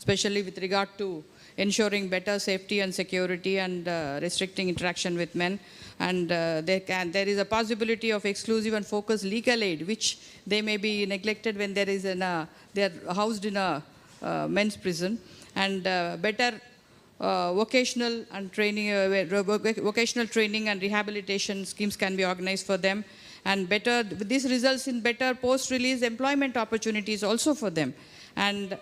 especially with regard to ensuring better safety and security and restricting interaction with men. And there is a possibility of exclusive and focused legal aid, which they may be neglected when they are housed in a men's prison. And better vocational training and rehabilitation schemes can be organized for them. And this results in better post-release employment opportunities also for them. And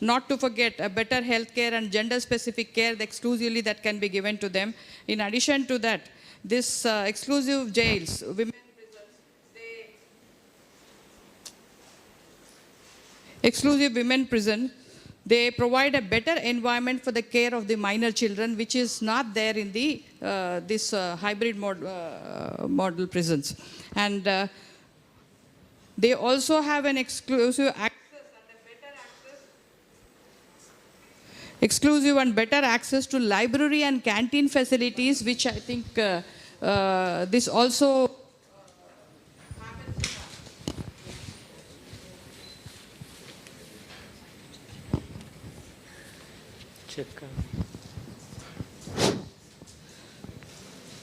not to forget a better health care and gender-specific care exclusively that can be given to them. In addition to that, this exclusive jails, women prisons, exclusive women prison, they provide a better environment for the care of the minor children, which is not there in the this hybrid model prisons. And they also have an exclusive and better access to library and canteen facilities, which I think this also happens.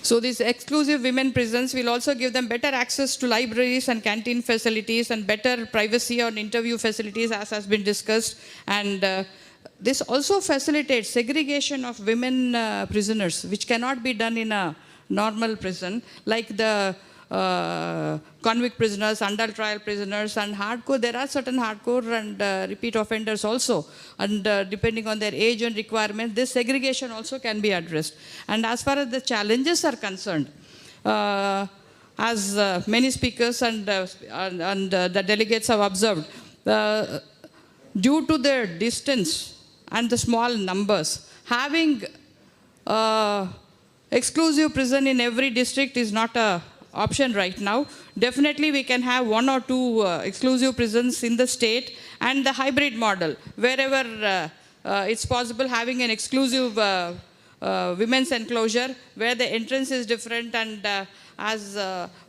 So these exclusive women prisons will also give them better access to libraries and canteen facilities and better privacy on interview facilities, as has been discussed. And this also facilitates segregation of women prisoners, which cannot be done in a normal prison, like the convict prisoners, under trial prisoners, and hardcore. There are certain hardcore and repeat offenders also. And depending on their age and requirement, this segregation also can be addressed. And as far as the challenges are concerned, as many speakers and the delegates have observed, due to their distance and the small numbers, having exclusive prison in every district is not an option right now. Definitely we can have 1 or 2 exclusive prisons in the state, and the hybrid model, wherever it's possible, having an exclusive women's enclosure where the entrance is different, and as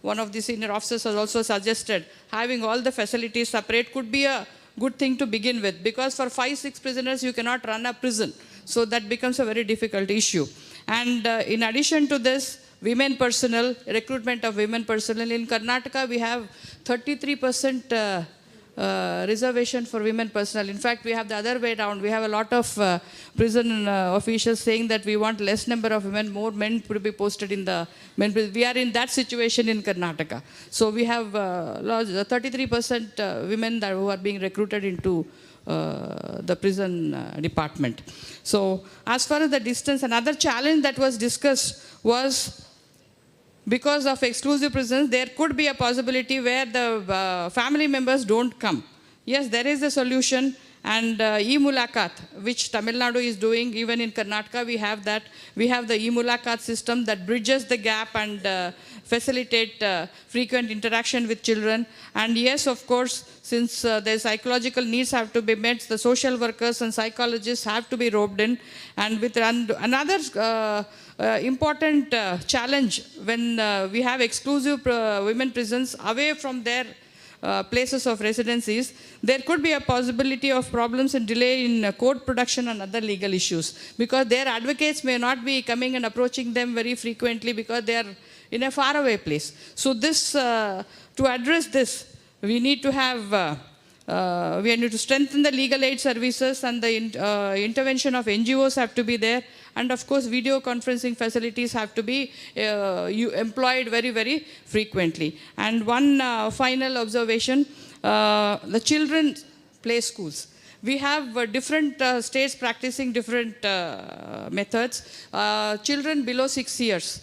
one of the senior officers has also suggested, having all the facilities separate could be a good thing to begin with, because for 5-6 prisoners you cannot run a prison. So that becomes a very difficult issue. And in addition to this, women personnel, recruitment of women personnel. In Karnataka, we have 33% reservation for women personnel. In fact, we have the other way around. We have a lot of prison officials saying that we want less number of women, more men to be posted in the men prison. We are in that situation in Karnataka. So we have 33% women who are being recruited into the prison department. So as far as the distance, another challenge that was discussed was, because of exclusive prisons, there could be a possibility where the family members don't come. Yes, there is a solution, and e-Mulakat, which Tamil Nadu is doing, even in Karnataka we have that. We have the e-Mulakat system that bridges the gap and facilitate frequent interaction with children. And yes, of course, since their psychological needs have to be met, the social workers and psychologists have to be roped in. And with another important challenge, when we have exclusive women prisons away from their places of residencies, there could be a possibility of problems and delay in court production and other legal issues, because their advocates may not be coming and approaching them very frequently because they are in a faraway place. So this, to address this, we need to have we need to strengthen the legal aid services, and the intervention of NGOs have to be there. And of course, video conferencing facilities have to be employed very, very frequently. And one final observation, the children's play schools. We have different states practicing different methods. Children below 6 years.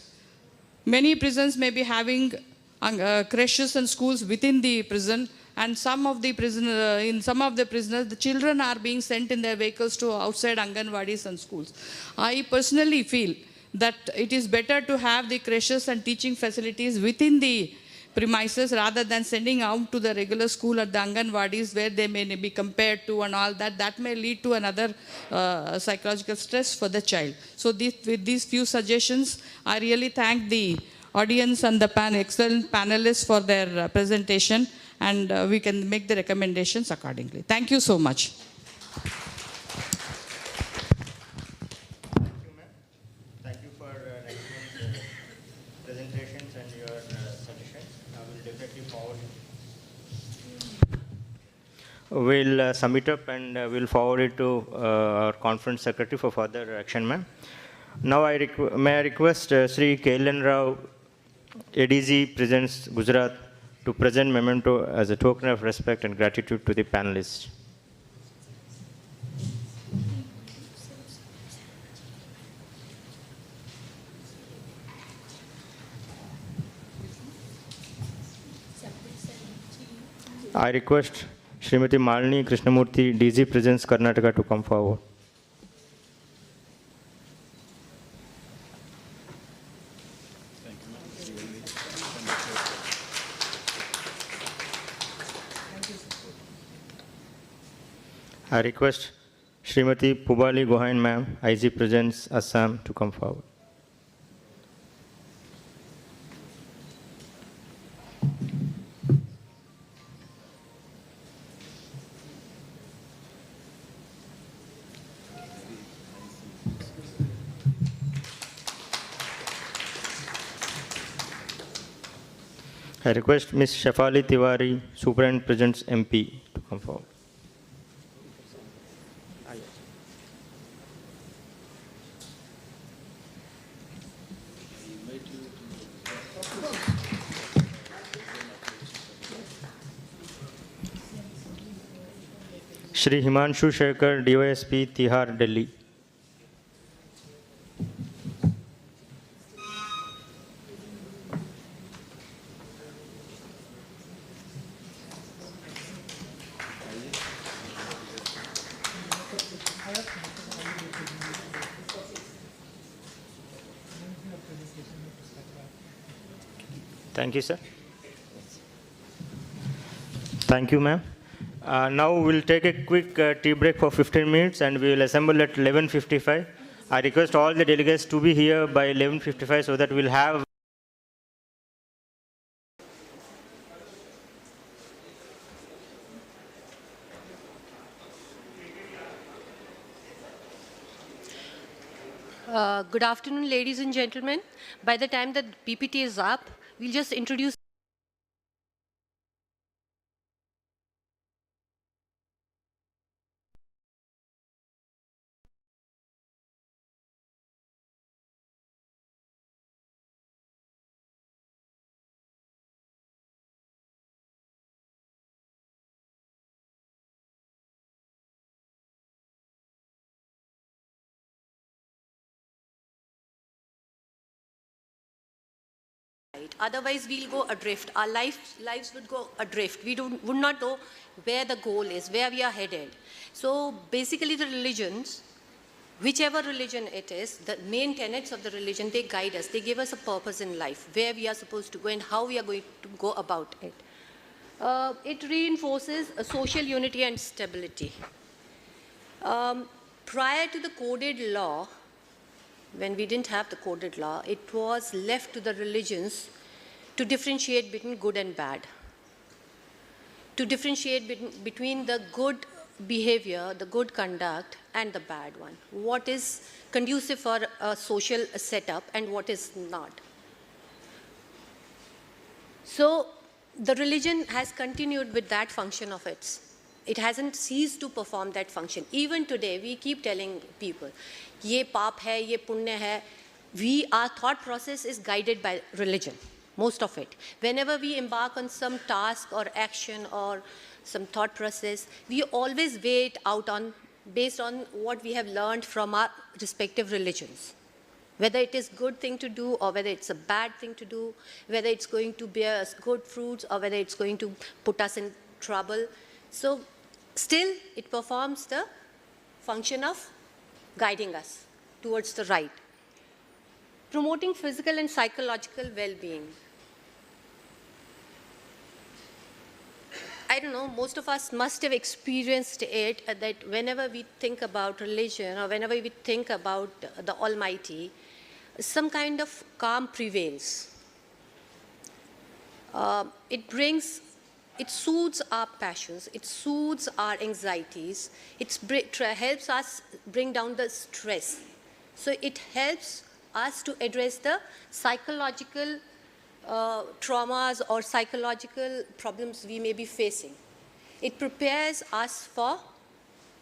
Many prisons may be having creches and schools within the prison. And some of the in some of the prisoners, the children are being sent in their vehicles to outside Anganwadis and schools. I personally feel that it is better to have the creches and teaching facilities within the premises rather than sending out to the regular school at the Anganwadis, where they may be compared to and all that. That may lead to another psychological stress for the child. So with these few suggestions, I really thank the audience and the excellent panelists for their presentation. And we can make the recommendations accordingly. Thank you so much. we'll sum it up and we'll forward it to our conference secretary for further action, ma'am. Now may I request Sri Kailan Rao, ADG presents Gujarat, to present memento as a token of respect and gratitude to the panelists. I request Srimati Malini Krishnamurthy, DG presents Karnataka, to come forward. I request Srimati Pubali Gohain ma'am, IG presents Assam, to come forward. I request Ms. Shafali Tiwari, Superintendent presents MP, to come forward. Shri Himanshu Shekhar, DYSP, Tihar, Delhi. Thank you, sir. Thank you, ma'am. Now we'll take a quick tea break for 15 minutes and we will assemble at 11:55. I request all the delegates to be here by 11:55 so that we'll have Good afternoon, ladies and gentlemen. By the time that PPT is up, we'll just introduce otherwise we'll go adrift. Our lives would go adrift. We would not know where the goal is, where we are headed. So basically the religions, whichever religion it is, the main tenets of the religion, they guide us. They give us a purpose in life, where we are supposed to go and how we are going to go about it. It reinforces a social unity and stability. Prior to the coded law, when we didn't have the coded law, it was left to the religions to differentiate between good and bad, to differentiate between the good behavior, the good conduct, and the bad one. What is conducive for a social setup and what is not. So the religion has continued with that function of its. It hasn't ceased to perform that function. Even today, we keep telling people, ye paap hai, ye punya hai. Our thought process is guided by religion, most of it. Whenever we embark on some task or action or some thought process, we always weigh it out based on what we have learned from our respective religions. Whether it is a good thing to do or whether it's a bad thing to do, whether it's going to bear us good fruits or whether it's going to put us in trouble. So still, it performs the function of guiding us towards the right. Promoting physical and psychological well-being. I don't know, most of us must have experienced it, that whenever we think about religion or whenever we think about the Almighty, some kind of calm prevails. It soothes our passions, it soothes our anxieties, it helps us bring down the stress. So it helps us to address the psychological traumas or psychological problems we may be facing. It prepares us for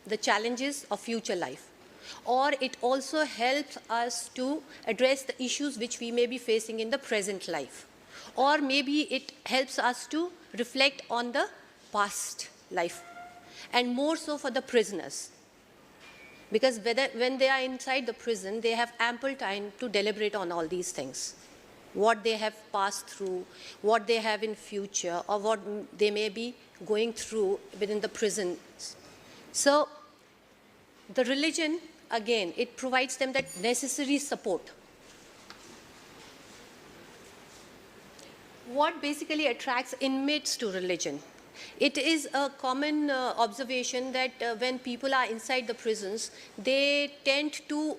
the challenges of future life. Or it also helps us to address the issues which we may be facing in the present life. Or maybe it helps us to reflect on the past life, and more so for the prisoners. Because when they are inside the prison, they have ample time to deliberate on all these things. What they have passed through, what they have in future, or what they may be going through within the prisons. So the religion, again, it provides them that necessary support. What basically attracts inmates to religion? It is a common observation that when people are inside the prisons, they tend to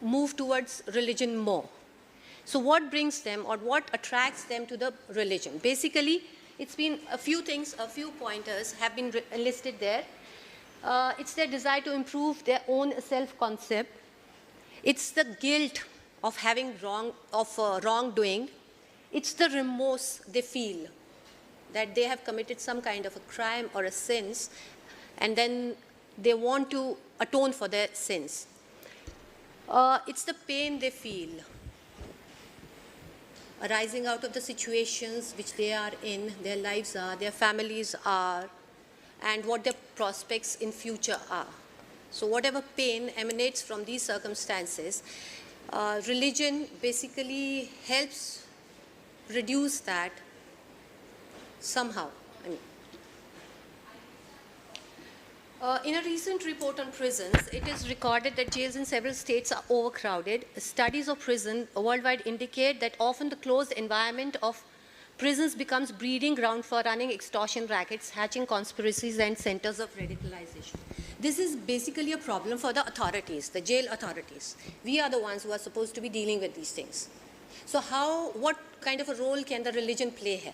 move towards religion more. So what brings them or what attracts them to the religion? Basically, it's been a few things, a few pointers have been listed there. It's their desire to improve their own self-concept. It's the guilt of having wrongdoing. It's the remorse they feel that they have committed some kind of a crime or a sins, and then they want to atone for their sins. It's the pain they feel arising out of the situations which they are in, their lives are, their families are, and what their prospects in future are. So whatever pain emanates from these circumstances, religion basically helps reduce that somehow. In a recent report on prisons, it is recorded that jails in several states are overcrowded. Studies of prison worldwide indicate that often the closed environment of prisons becomes breeding ground for running extortion rackets, hatching conspiracies, and centers of radicalization. This is basically a problem for the authorities, the jail authorities. We are the ones who are supposed to be dealing with these things. So what kind of a role can the religion play here?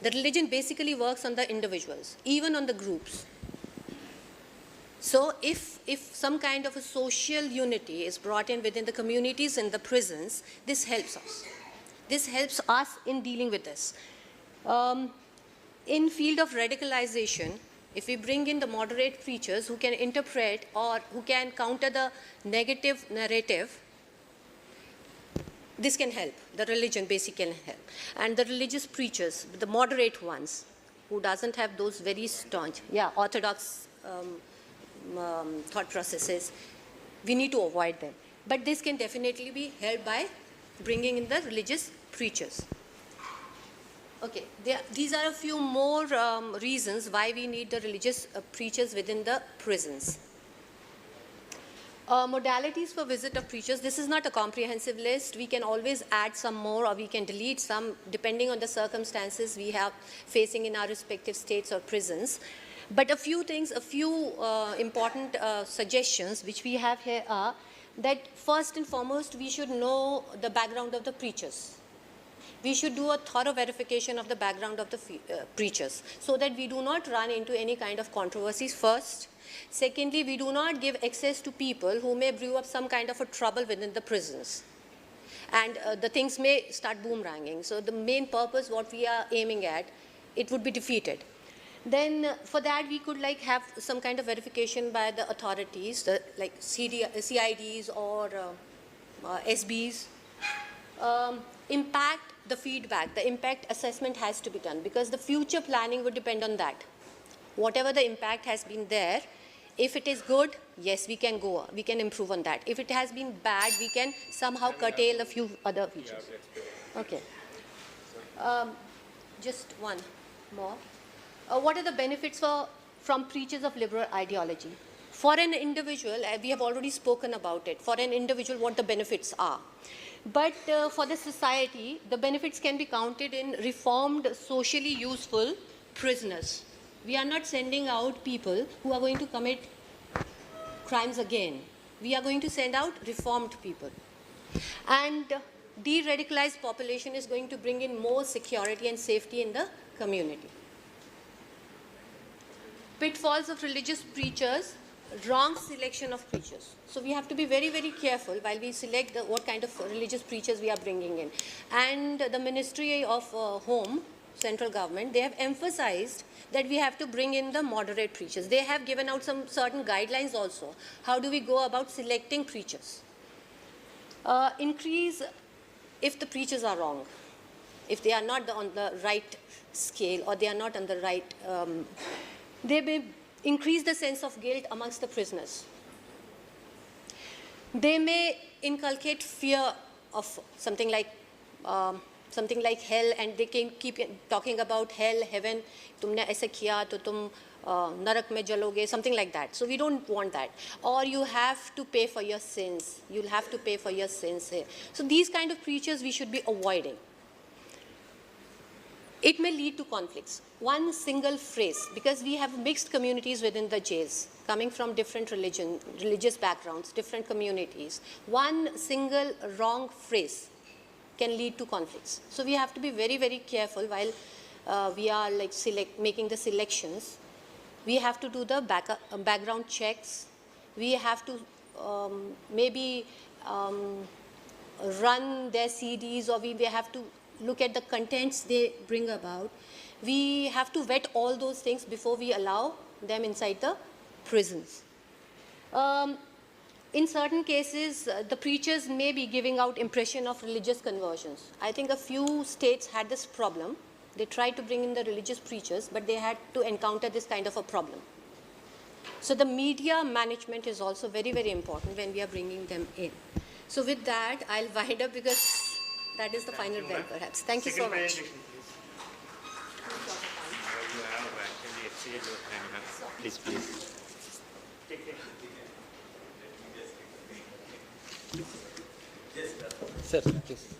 The religion basically works on the individuals, even on the groups. So if some kind of a social unity is brought in within the communities and the prisons, this helps us. This helps us in dealing with this. In field of radicalization, if we bring in the moderate preachers who can interpret or who can counter the negative narrative, this can help. The religion basically can help. And the religious preachers, the moderate ones, who doesn't have those very staunch, orthodox thought processes, we need to avoid them. But this can definitely be helped by bringing in the religious preachers. Okay, these are a few more reasons why we need the religious preachers within the prisons. Modalities for visit of preachers, this is not a comprehensive list. We can always add some more or we can delete some depending on the circumstances we have facing in our respective states or prisons. But a few things, a few important suggestions which we have here are that first and foremost we should know the background of the preachers. We should do a thorough verification of the background of the preachers so that we do not run into any kind of controversies first. Secondly, we do not give access to people who may brew up some kind of a trouble within the prisons. And the things may start boomeranging. So the main purpose, what we are aiming at, it would be defeated. Then for that, we could have some kind of verification by the authorities, like CIDs or SBs. Impact, the feedback, the impact assessment has to be done because the future planning would depend on that. Whatever the impact has been there, if it is good, yes, we can go, we can improve on that. If it has been bad, we can somehow curtail a few other features. Okay. Just one more. What are the benefits from preachers of liberal ideology? For an individual, we have already spoken about it, for an individual what the benefits are. But for the society, the benefits can be counted in reformed, socially useful prisoners. We are not sending out people who are going to commit crimes again. We are going to send out reformed people. And de-radicalized population is going to bring in more security and safety in the community. Pitfalls of religious preachers, wrong selection of preachers. So we have to be very, very careful while we select what kind of religious preachers we are bringing in. And the Ministry of Home central government, they have emphasized that we have to bring in the moderate preachers. They have given out some certain guidelines also. How do we go about selecting preachers? Increase if the preachers are wrong, if they are not on the right scale or they are not on the right, they may increase the sense of guilt amongst the prisoners. They may inculcate fear of something like hell, and they can keep talking about hell, heaven. Tumne aise kiya to tum narak mein jaloge, something like that. So we don't want that. Or you have to pay for your sins. You'll have to pay for your sins. So these kind of preachers we should be avoiding. It may lead to conflicts. One single phrase, because we have mixed communities within the jails, coming from different religious backgrounds, different communities. One single wrong phrase can lead to conflicts. So we have to be very, very careful while we are like making the selections. We have to do the background checks. We have to maybe run their CDs, or we have to look at the contents they bring about. We have to vet all those things before we allow them inside the prisons. In certain cases, the preachers may be giving out impression of religious conversions. I think a few states had this problem. They tried to bring in the religious preachers, but they had to encounter this kind of a problem. So the media management is also very, very important when we are bringing them in. So with that, I'll wind up because that is the final bell, perhaps. Thank you so much. Please, please. Sir, please.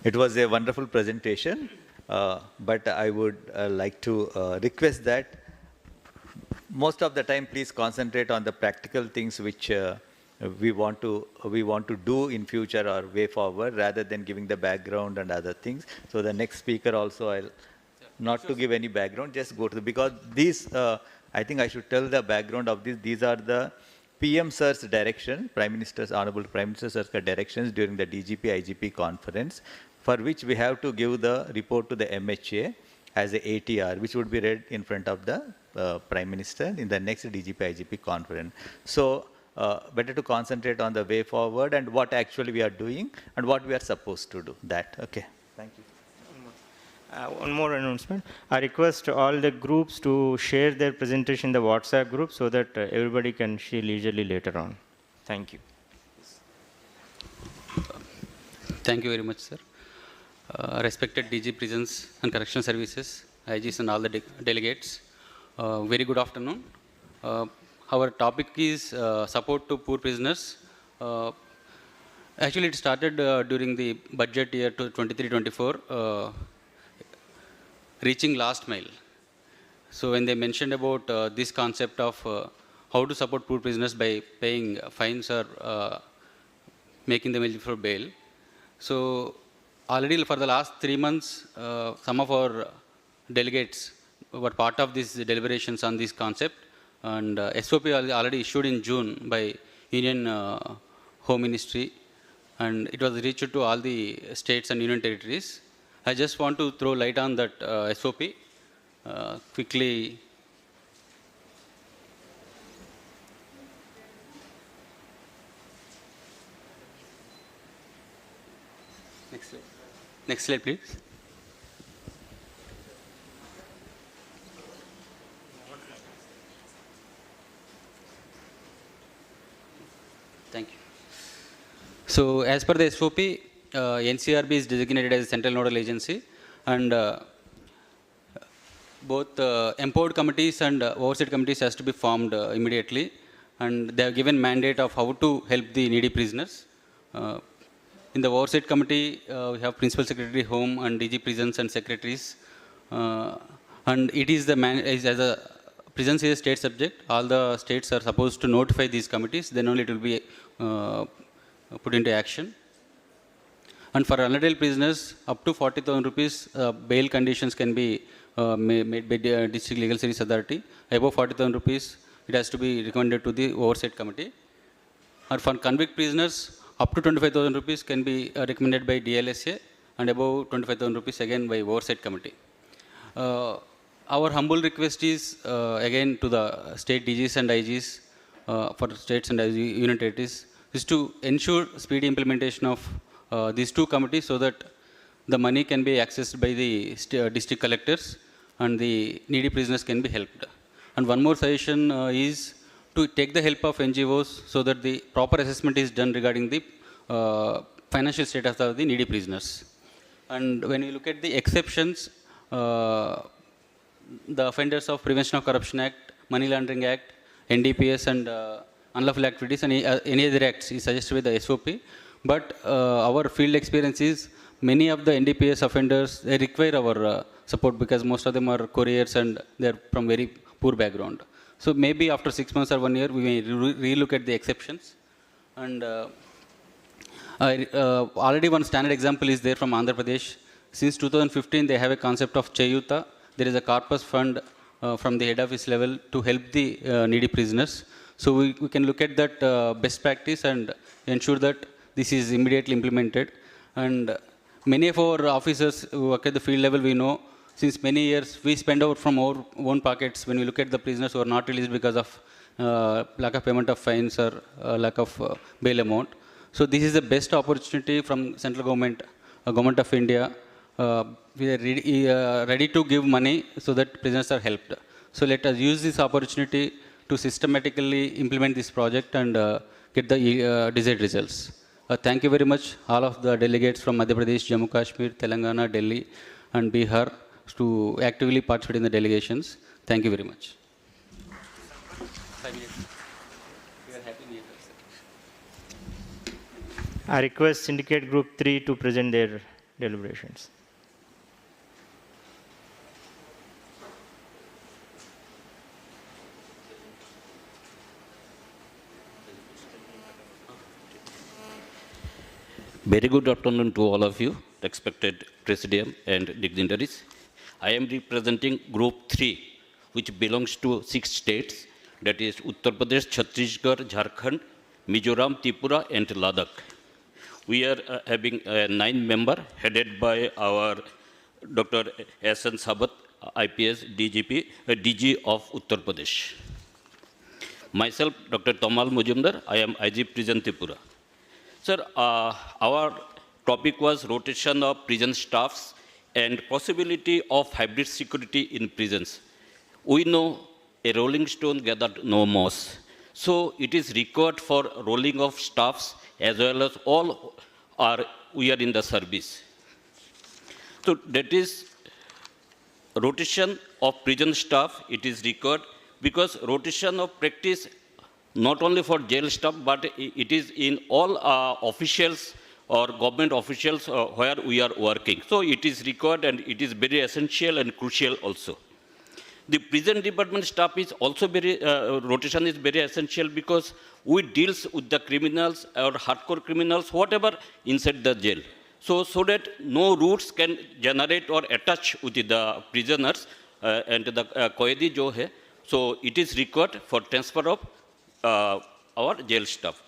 It was a wonderful presentation, but I would like to request that most of the time, please concentrate on the practical things which we want to do in future or way forward, rather than giving the background and other things. So the next speaker also, I'll not to give any background, just go to the, because these, I think I should tell the background of this. These are the PM Sir's direction, Honorable Prime Minister Sir's directions during the DGP IGP conference, for which we have to give the report to the MHA as a ATR, which would be read in front of the Prime Minister in the next DGP IGP conference. So better to concentrate on the way forward and what actually we are doing and what we are supposed to do. That, okay. Thank you. One more announcement. I request all the groups to share their presentation in the WhatsApp group so that everybody can see leisurely later on. Thank you. Thank you very much, sir. Respected DG Prisons and Correctional Services, IGs and all the delegates, very good afternoon. Our topic is support to poor prisoners. Actually, it started during the budget year 23-24, reaching last mile. So when they mentioned about this concept of how to support poor prisoners by paying fines or making them eligible for bail. So already for the last 3 months, some of our delegates were part of these deliberations on this concept, and SOP already issued in June by Union Home Ministry, and it was reached to all the states and union territories. I just want to throw light on that SOP quickly. Next slide. Next slide, please. Thank you. So, as per the SOP, NCRB is designated as a central nodal agency, and both empowered committees and oversight committees has to be formed immediately, and they have given mandate of how to help the needy prisoners. In the oversight committee, we have Principal Secretary Home and DG Prisons and secretaries, and it is the as a prisons is a state subject. All the states are supposed to notify these committees. Then only it will be put into action. And for unadult prisoners, up to 40,000 rupees bail conditions can be made by the District Legal Service Authority. Above 40,000 rupees, it has to be recommended to the oversight committee. And for convict prisoners, up to 25,000 rupees can be recommended by DLSA. and above 25,000 rupees again by oversight committee. Our humble request is again to the state DGs and IGs for states and union territories is to ensure speedy implementation of these two committees so that the money can be accessed by the district collectors and the needy prisoners can be helped. And one more suggestion is to take the help of NGOs so that the proper assessment is done regarding the financial status of the needy prisoners. And when you look at the exceptions, the offenders of Prevention of Corruption Act, Money Laundering Act, NDPS and unlawful activities and any other acts is suggested by the SOP. But our field experience is many of the NDPS offenders, they require our support because most of them are couriers and they're from very poor background. So maybe after 6 months or 1 year, we may relook at the exceptions. And already one standard example is there from Andhra Pradesh. Since 2015, they have a concept of Chayuta. There is a corpus fund from the head office level to help the needy prisoners. So we can look at that best practice and ensure that this is immediately implemented. And many of our officers who work at the field level, we know since many years we spend out from our own pockets when we look at the prisoners who are not released because of lack of payment of fines or lack of bail amount. So this is the best opportunity from central government, government of India. We are ready to give money so that prisoners are helped. So let us use this opportunity to systematically implement this project and get the desired results. Thank you very much, all of the delegates from Madhya Pradesh, Jammu Kashmir, Telangana, Delhi, and Bihar to actively participate in the delegations. Thank you very much. 5 minutes. We are happy here. I request Syndicate Group 3 to present their deliberations. Very good afternoon to all of you, respected Presidium and dignitaries. I am representing Group 3, which belongs to 6 states, that is Uttar Pradesh, Chhattisgarh, Jharkhand, Mizoram, Tripura, and Ladakh. We are having a 9 member headed by our Dr. S.N. Sabat, IPS DGP, DG of Uttar Pradesh. Myself, Dr. Tamal Mujumdar, I am IG Prison Tripura. Sir, our topic was rotation of prison staffs and possibility of hybrid security in prisons. We know a rolling stone gathered no moss. So it is required for rolling of staffs as well as we are in the service. So that is rotation of prison staff, it is required because rotation of practice not only for jail staff, but it is in all officials or government officials where we are working. So it is required and it is very essential and crucial also. The prison department staff is also very, rotation is very essential because we deals with the criminals or hardcore criminals, whatever inside the jail. So that no roots can generate or attach with the prisoners and the Qaidi jo hai. So it is required for transfer of our jail staff.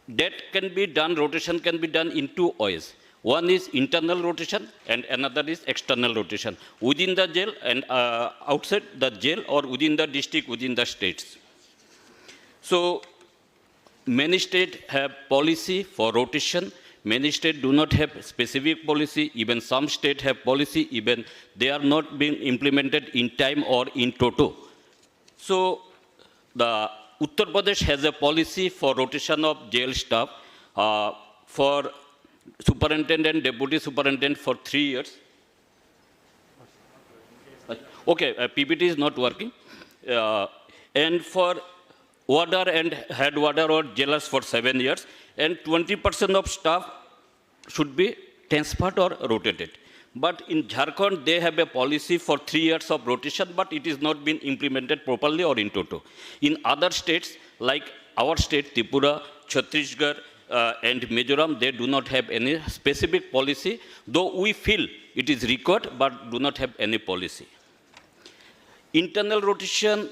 That can be done, rotation can be done in 2 ways. One is internal rotation and another is external rotation within the jail and outside the jail or within the district, within the states. So many states have policy for rotation. Many states do not have specific policy. Even some states have policy, even they are not being implemented in time or in toto. So the Uttar Pradesh has a policy for rotation of jail staff for superintendent, deputy superintendent for 3 years. Okay, PPT is not working. And for warder and head warder or jailers for 7 years. And 20% of staff should be transferred or rotated. But in Jharkhand, they have a policy for 3 years of rotation, but it is not been implemented properly or in toto. In other states, like our state, Tripura, Chhattisgarh, and Mizoram, they do not have any specific policy, though we feel it is required, but do not have any policy. Internal rotation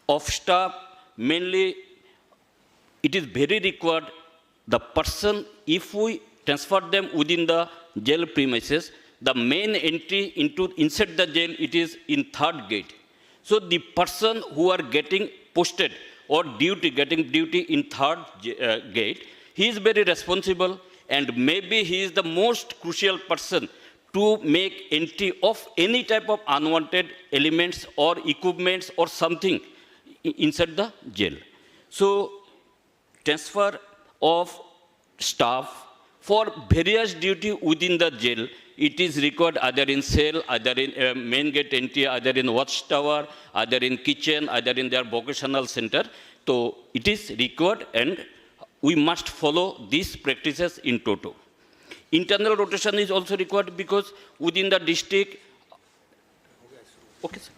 of staff, mainly, it is very required. The person, if we transfer them within the jail premises, the main entry into inside the jail, it is in third gate. So the person who are getting posted or getting duty in third gate, he is very responsible, and maybe he is the most crucial person to make entry of any type of unwanted elements or equipments or something inside the jail. So transfer of staff for various duty within the jail, it is required either in cell, either in main gate entry, either in watchtower, either in kitchen, either in their vocational center. So it is required, and we must follow these practices in toto. Internal rotation is also required because within the district, okay, sir.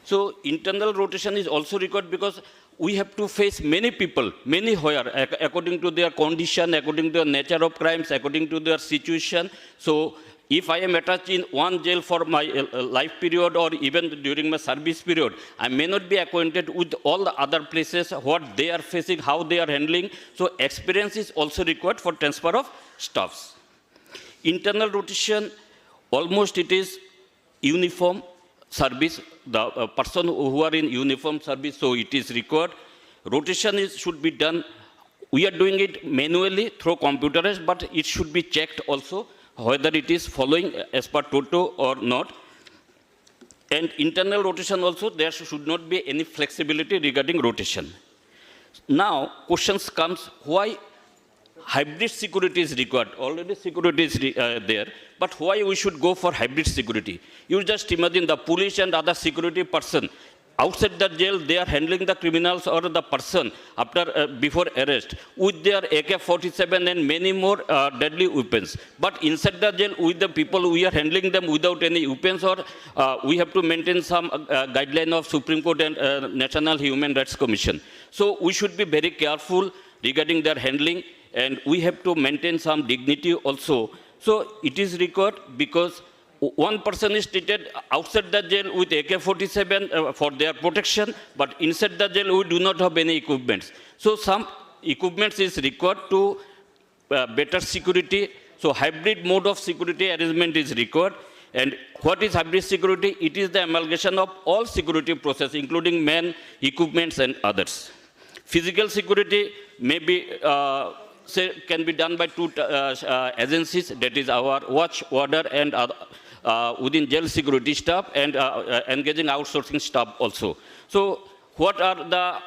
So internal rotation is also required because we have to face many people, many where, according to their condition, according to the nature of crimes, according to their situation. So if I am attached in one jail for my life period or even during my service period, I may not be acquainted with all the other places, what they are facing, how they are handling. So experience is also required for transfer of staffs. Internal rotation, almost it is uniform service, the person who are in uniform service, so it is required. Rotation should be done. We are doing it manually through computers, but it should be checked also whether it is following as per toto or not. And internal rotation also, there should not be any flexibility regarding rotation. Now, questions comes, why hybrid security is required? Already security is there, but why we should go for hybrid security? You just imagine the police and other security person outside the jail, they are handling the criminals or the person after before arrest with their AK-47 and many more deadly weapons. But inside the jail, with the people, we are handling them without any weapons, or we have to maintain some guideline of Supreme Court and National Human Rights Commission. So we should be very careful regarding their handling, and we have to maintain some dignity also. So it is required because one person is treated outside the jail with AK-47 for their protection, but inside the jail we do not have any equipments. So some equipments is required to better security. So hybrid mode of security arrangement is required. And what is hybrid security? It is the amalgamation of all security process, including men, equipments, and others. Physical security may be can be done by two agencies, that is our watch, warder, and within jail security staff, and engaging outsourcing staff also. So what are the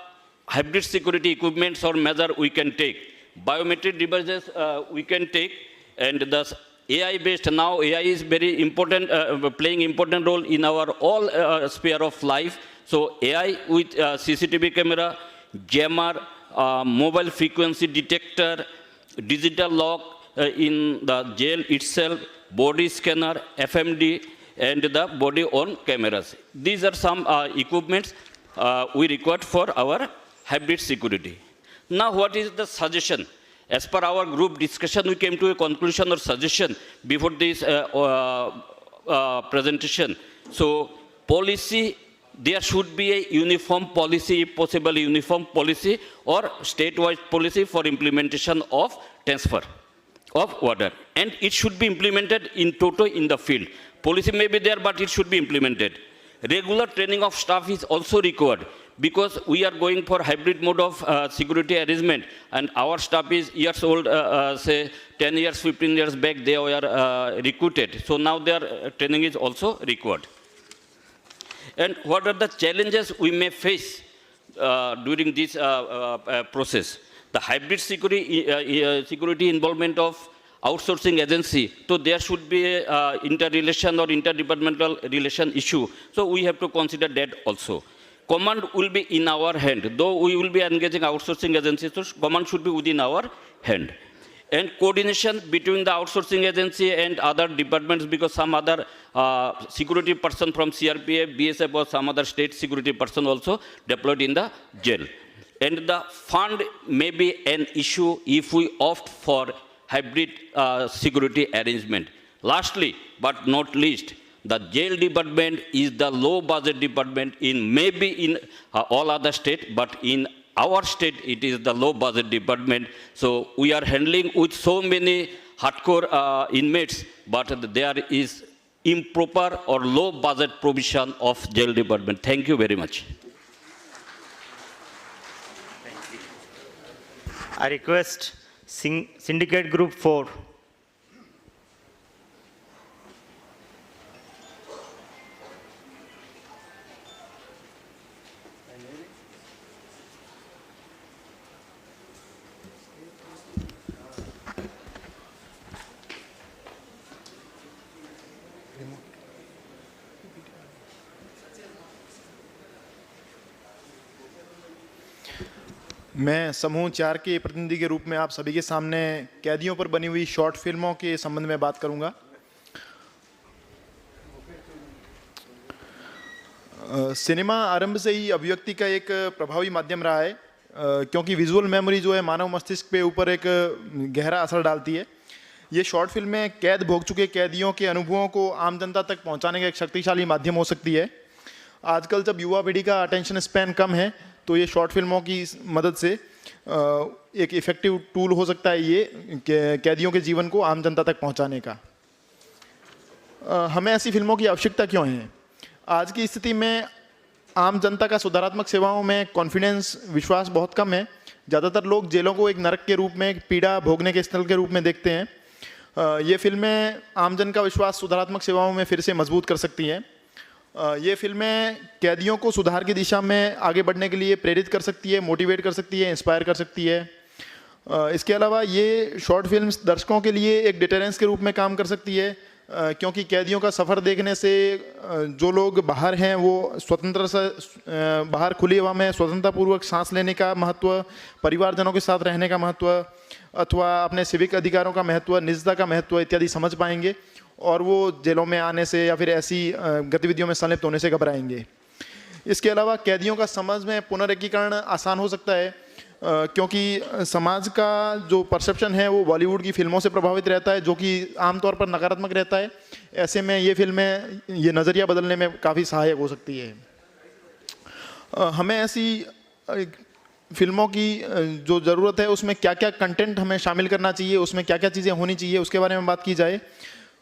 hybrid security equipments or measure we can take? Biometric devices we can take, and the AI based, now AI is very important, playing important role in our all sphere of life. So AI with CCTV camera, jammer, mobile frequency detector, digital lock in the jail itself, body scanner, FMD, and the body on cameras. These are some equipments we require for our hybrid security. Now, what is the suggestion? As per our group discussion, we came to a conclusion or suggestion before this presentation. So, policy, there should be a uniform policy, if possible uniform policy or state-wide policy for implementation of transfer of order. And it should be implemented in toto in the field. Policy may be there, but it should be implemented. Regular training of staff is also required because we are going for hybrid mode of security arrangement, and our staff is years old, say 10 years, 15 years back, they were recruited. So now their training is also required. And what are the challenges we may face during this process? The hybrid security involvement of outsourcing agency, so there should be a interrelation or interdepartmental relation issue. So we have to consider that also. Command will be in our hand, though we will be engaging outsourcing agencies, so command should be within our hand. And coordination between the outsourcing agency and other departments, because some other security person from CRPF, BSF, or some other state security person also deployed in the jail. And the fund may be an issue if we opt for hybrid security arrangement. Lastly, but not least, the jail department is the low budget department in maybe in all other states, but in our state, it is the low budget department. So we are handling with so many hardcore inmates, but there is improper or low budget provision of jail department. Thank you very much. I request Syndicate Group 4. मैं समूह 4 के प्रतिनिधि के रूप में आप सभी के सामने कैदियों पर बनी हुई शॉर्ट फिल्मों के संबंध में बात करूंगा। सिनेमा आरंभ से ही अभिव्यक्ति का एक प्रभावी माध्यम रहा है, क्योंकि विजुअल मेमोरी जो है मानव मस्तिष्क पे ऊपर एक गहरा असर डालती है। ये शॉर्ट फिल्में कैद भोग चुके कैदियों के अनुभवों को आम जनता तक पहुंचाने का एक शक्तिशाली माध्यम हो सकती है। आजकल जब युवा पीढ़ी का अटेंशन स्पैन कम है, तो ये शॉर्ट फिल्मों की मदद से एक इफ़ेक्टिव टूल हो सकता है ये कैदियों के जीवन को आम जनता तक पहुंचाने का। हमें ऐसी फिल्मों की आवश्यकता क्यों है? आज की स्थिति में आम जनता का सुधारात्मक सेवाओं में कॉन्फिडेंस, विश्वास बहुत कम है। ज़्यादातर लोग जेलों को एक नरक के रूप में, एक पीड़ा भोगने के स्थल के रूप में देखते हैं। ये फिल्में आम जन का विश्वास सुधारात्मक सेवाओं में फिर से मजबूत कर सकती हैं। ये फिल्में कैदियों को सुधार की दिशा में आगे बढ़ने के लिए प्रेरित कर सकती है, मोटिवेट कर सकती है, इंस्पायर कर सकती है। इसके अलावा ये शॉर्ट फिल्म्स दर्शकों के लिए एक डिटरेंस के रूप में काम कर सकती है, क्योंकि कैदियों का सफ़र देखने से जो लोग बाहर हैं वो स्वतंत्र से बाहर खुली हवा में स्वतंत्रतापूर्वक सांस लेने का महत्व, परिवारजनों के साथ रहने का महत्व अथवा अपने सिविक अधिकारों का महत्व, निजता का महत्व इत्यादि समझ पाएंगे और वो जेलों में आने से या फिर ऐसी गतिविधियों में संलिप्त होने से घबराएंगे। इसके अलावा कैदियों का समाज में पुनर्एकीकरण आसान हो सकता है, क्योंकि समाज का जो परसेप्शन है वो बॉलीवुड की फिल्मों से प्रभावित रहता है, जो कि आमतौर पर नकारात्मक रहता है। ऐसे में ये फिल्में ये नज़रिया बदलने में काफ़ी सहायक हो सकती है। हमें ऐसी फिल्मों की जो ज़रूरत है उसमें क्या क्या कंटेंट हमें शामिल करना चाहिए, उसमें क्या क्या चीज़ें होनी चाहिए, उसके बारे में बात की जाए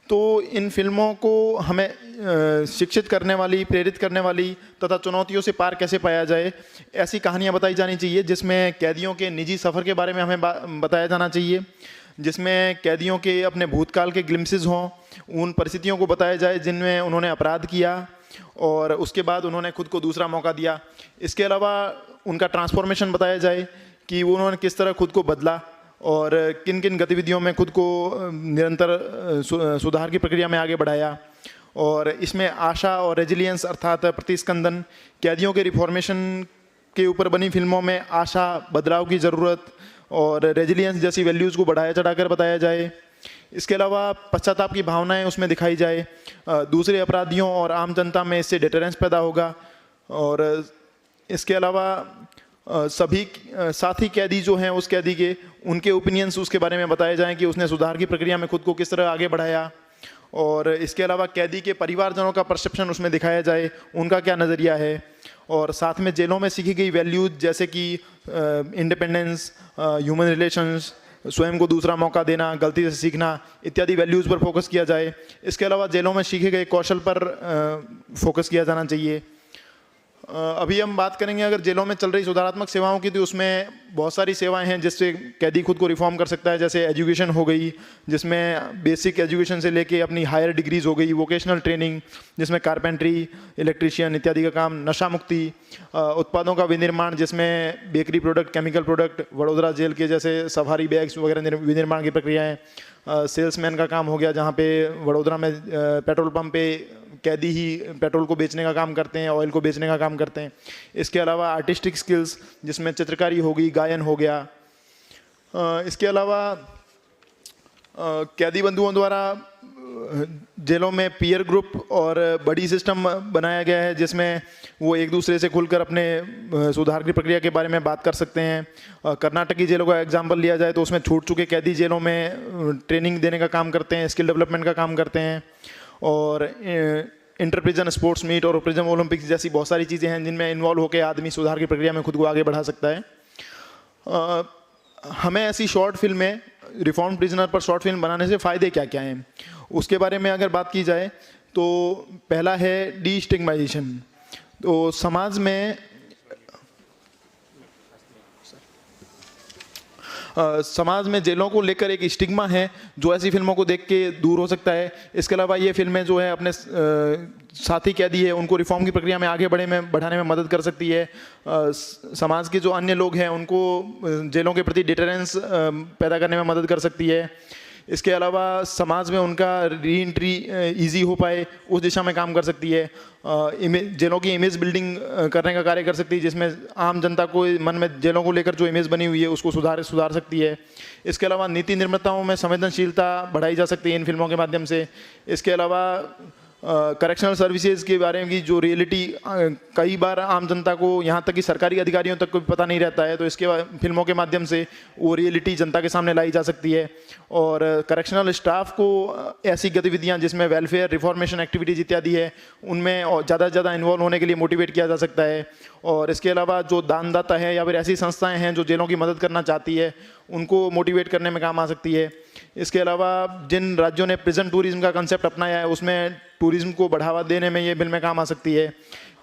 तो इन फिल्मों को हमें शिक्षित करने वाली, प्रेरित करने वाली तथा चुनौतियों से पार कैसे पाया जाए, ऐसी कहानियाँ बताई जानी चाहिए, जिसमें कैदियों के निजी सफ़र के बारे में हमें बताया जाना चाहिए, जिसमें कैदियों के अपने भूतकाल के ग्लिम्सेस हों, उन परिस्थितियों को बताया जाए जिनमें उन्होंने अपराध किया और उसके बाद उन्होंने खुद को दूसरा मौका दिया। इसके अलावा उनका ट्रांसफॉर्मेशन बताया जाए कि उन्होंने किस तरह खुद को बदला और किन किन गतिविधियों में खुद को निरंतर सुधार की प्रक्रिया में आगे बढ़ाया। और इसमें आशा और रेजिलियंस अर्थात प्रतिस्कंदन, कैदियों के रिफॉर्मेशन के ऊपर बनी फिल्मों में आशा, बदलाव की ज़रूरत और रेजिलियंस जैसी वैल्यूज़ को बढ़ाया चढ़ाकर बताया जाए। इसके अलावा पश्चाताप की भावनाएं उसमें दिखाई जाए, दूसरे अपराधियों और आम जनता में इससे डिटरेंस पैदा होगा। और इसके अलावा सभी साथी कैदी जो हैं उस कैदी के, उनके ओपिनियंस उसके बारे में बताए जाएं कि उसने सुधार की प्रक्रिया में खुद को किस तरह आगे बढ़ाया। और इसके अलावा कैदी के परिवारजनों का परसेप्शन उसमें दिखाया जाए, उनका क्या नज़रिया है। और साथ में जेलों में सीखी गई वैल्यूज जैसे कि इंडिपेंडेंस, ह्यूमन रिलेशंस, स्वयं को दूसरा मौका देना, गलती से सीखना इत्यादि वैल्यूज़ पर फोकस किया जाए। इसके अलावा जेलों में सीखे गए कौशल पर फोकस किया जाना चाहिए। अभी हम बात करेंगे अगर जेलों में चल रही सुधारात्मक सेवाओं की, तो उसमें बहुत सारी सेवाएं हैं जिससे कैदी खुद को रिफॉर्म कर सकता है। जैसे एजुकेशन हो गई, जिसमें बेसिक एजुकेशन से लेके अपनी हायर डिग्रीज हो गई, वोकेशनल ट्रेनिंग जिसमें कारपेंट्री, इलेक्ट्रीशियन इत्यादि का काम, नशा मुक्ति, उत्पादों का विनिर्माण जिसमें bakery product, chemical product, Vadodara jail के जैसे सफारी बैग्स वगैरह विनिर्माण की प्रक्रियाएँ, सेल्समैन का काम हो गया जहाँ पे वडोदरा में पेट्रोल पंप पे कैदी ही पेट्रोल को बेचने का काम करते हैं, ऑयल को बेचने का काम करते हैं। इसके अलावा आर्टिस्टिक स्किल्स जिसमें चित्रकारी होगी, गायन हो गया। इसके अलावा कैदी बंधुओं द्वारा जेलों में पीयर ग्रुप और बड़ी सिस्टम बनाया गया है जिसमें वो एक दूसरे से खुलकर अपने सुधार की प्रक्रिया के बारे में बात कर सकते हैं। कर्नाटक की जेलों का एग्जांपल लिया जाए तो उसमें छूट चुके कैदी जेलों में ट्रेनिंग देने का काम करते हैं, स्किल डेवलपमेंट का काम करते हैं। और इंटर प्रिजन स्पोर्ट्स मीट और प्रिजन ओलंपिक्स जैसी बहुत सारी चीज़ें हैं जिनमें इन्वॉल्व होकर आदमी सुधार की प्रक्रिया में खुद को आगे बढ़ा सकता है। हमें ऐसी शॉर्ट फिल्में रिफॉर्म प्रिजनर पर शॉर्ट फिल्म बनाने से फ़ायदे क्या क्या हैं, उसके बारे में अगर बात की जाए तो पहला है डी स्टिग्माइजेशन। तो समाज में समाज में जेलों को लेकर एक स्टिग्मा है जो ऐसी फिल्मों को देख के दूर हो सकता है। इसके अलावा ये फिल्में जो है अपने साथी कैदी है उनको रिफॉर्म की प्रक्रिया में आगे बढ़ाने में मदद कर सकती है। समाज के जो अन्य लोग हैं उनको जेलों के प्रति डिटरेंस पैदा करने में मदद कर सकती है। इसके अलावा समाज में उनका री एंट्री ईजी हो पाए उस दिशा में काम कर सकती है। जेलों की इमेज बिल्डिंग करने का कार्य कर सकती है, जिसमें आम जनता को मन में जेलों को लेकर जो इमेज बनी हुई है उसको सुधार सकती है। इसके अलावा नीति निर्माताओं में संवेदनशीलता बढ़ाई जा सकती है इन फिल्मों के माध्यम से। इसके अलावा करेक्शनल सर्विसेज के बारे में की जो रियलिटी कई बार आम जनता को, यहाँ तक कि सरकारी अधिकारियों तक को भी पता नहीं रहता है, तो इसके फिल्मों के माध्यम से वो रियलिटी जनता के सामने लाई जा सकती है। और करेक्शनल स्टाफ को ऐसी गतिविधियाँ जिसमें वेलफेयर रिफॉर्मेशन एक्टिविटीज़ इत्यादि है उनमें ज़्यादा से ज़्यादा इन्वॉल्व होने के लिए मोटिवेट किया जा सकता है। और इसके अलावा जो दानदाता है या फिर ऐसी संस्थाएँ हैं जो जेलों की मदद करना चाहती है उनको मोटिवेट करने में काम आ सकती है। इसके अलावा जिन राज्यों ने प्रिजन टूरिज्म का कंसेप्ट अपनाया है उसमें टूरिज्म को बढ़ावा देने में ये फिल्में काम आ सकती है।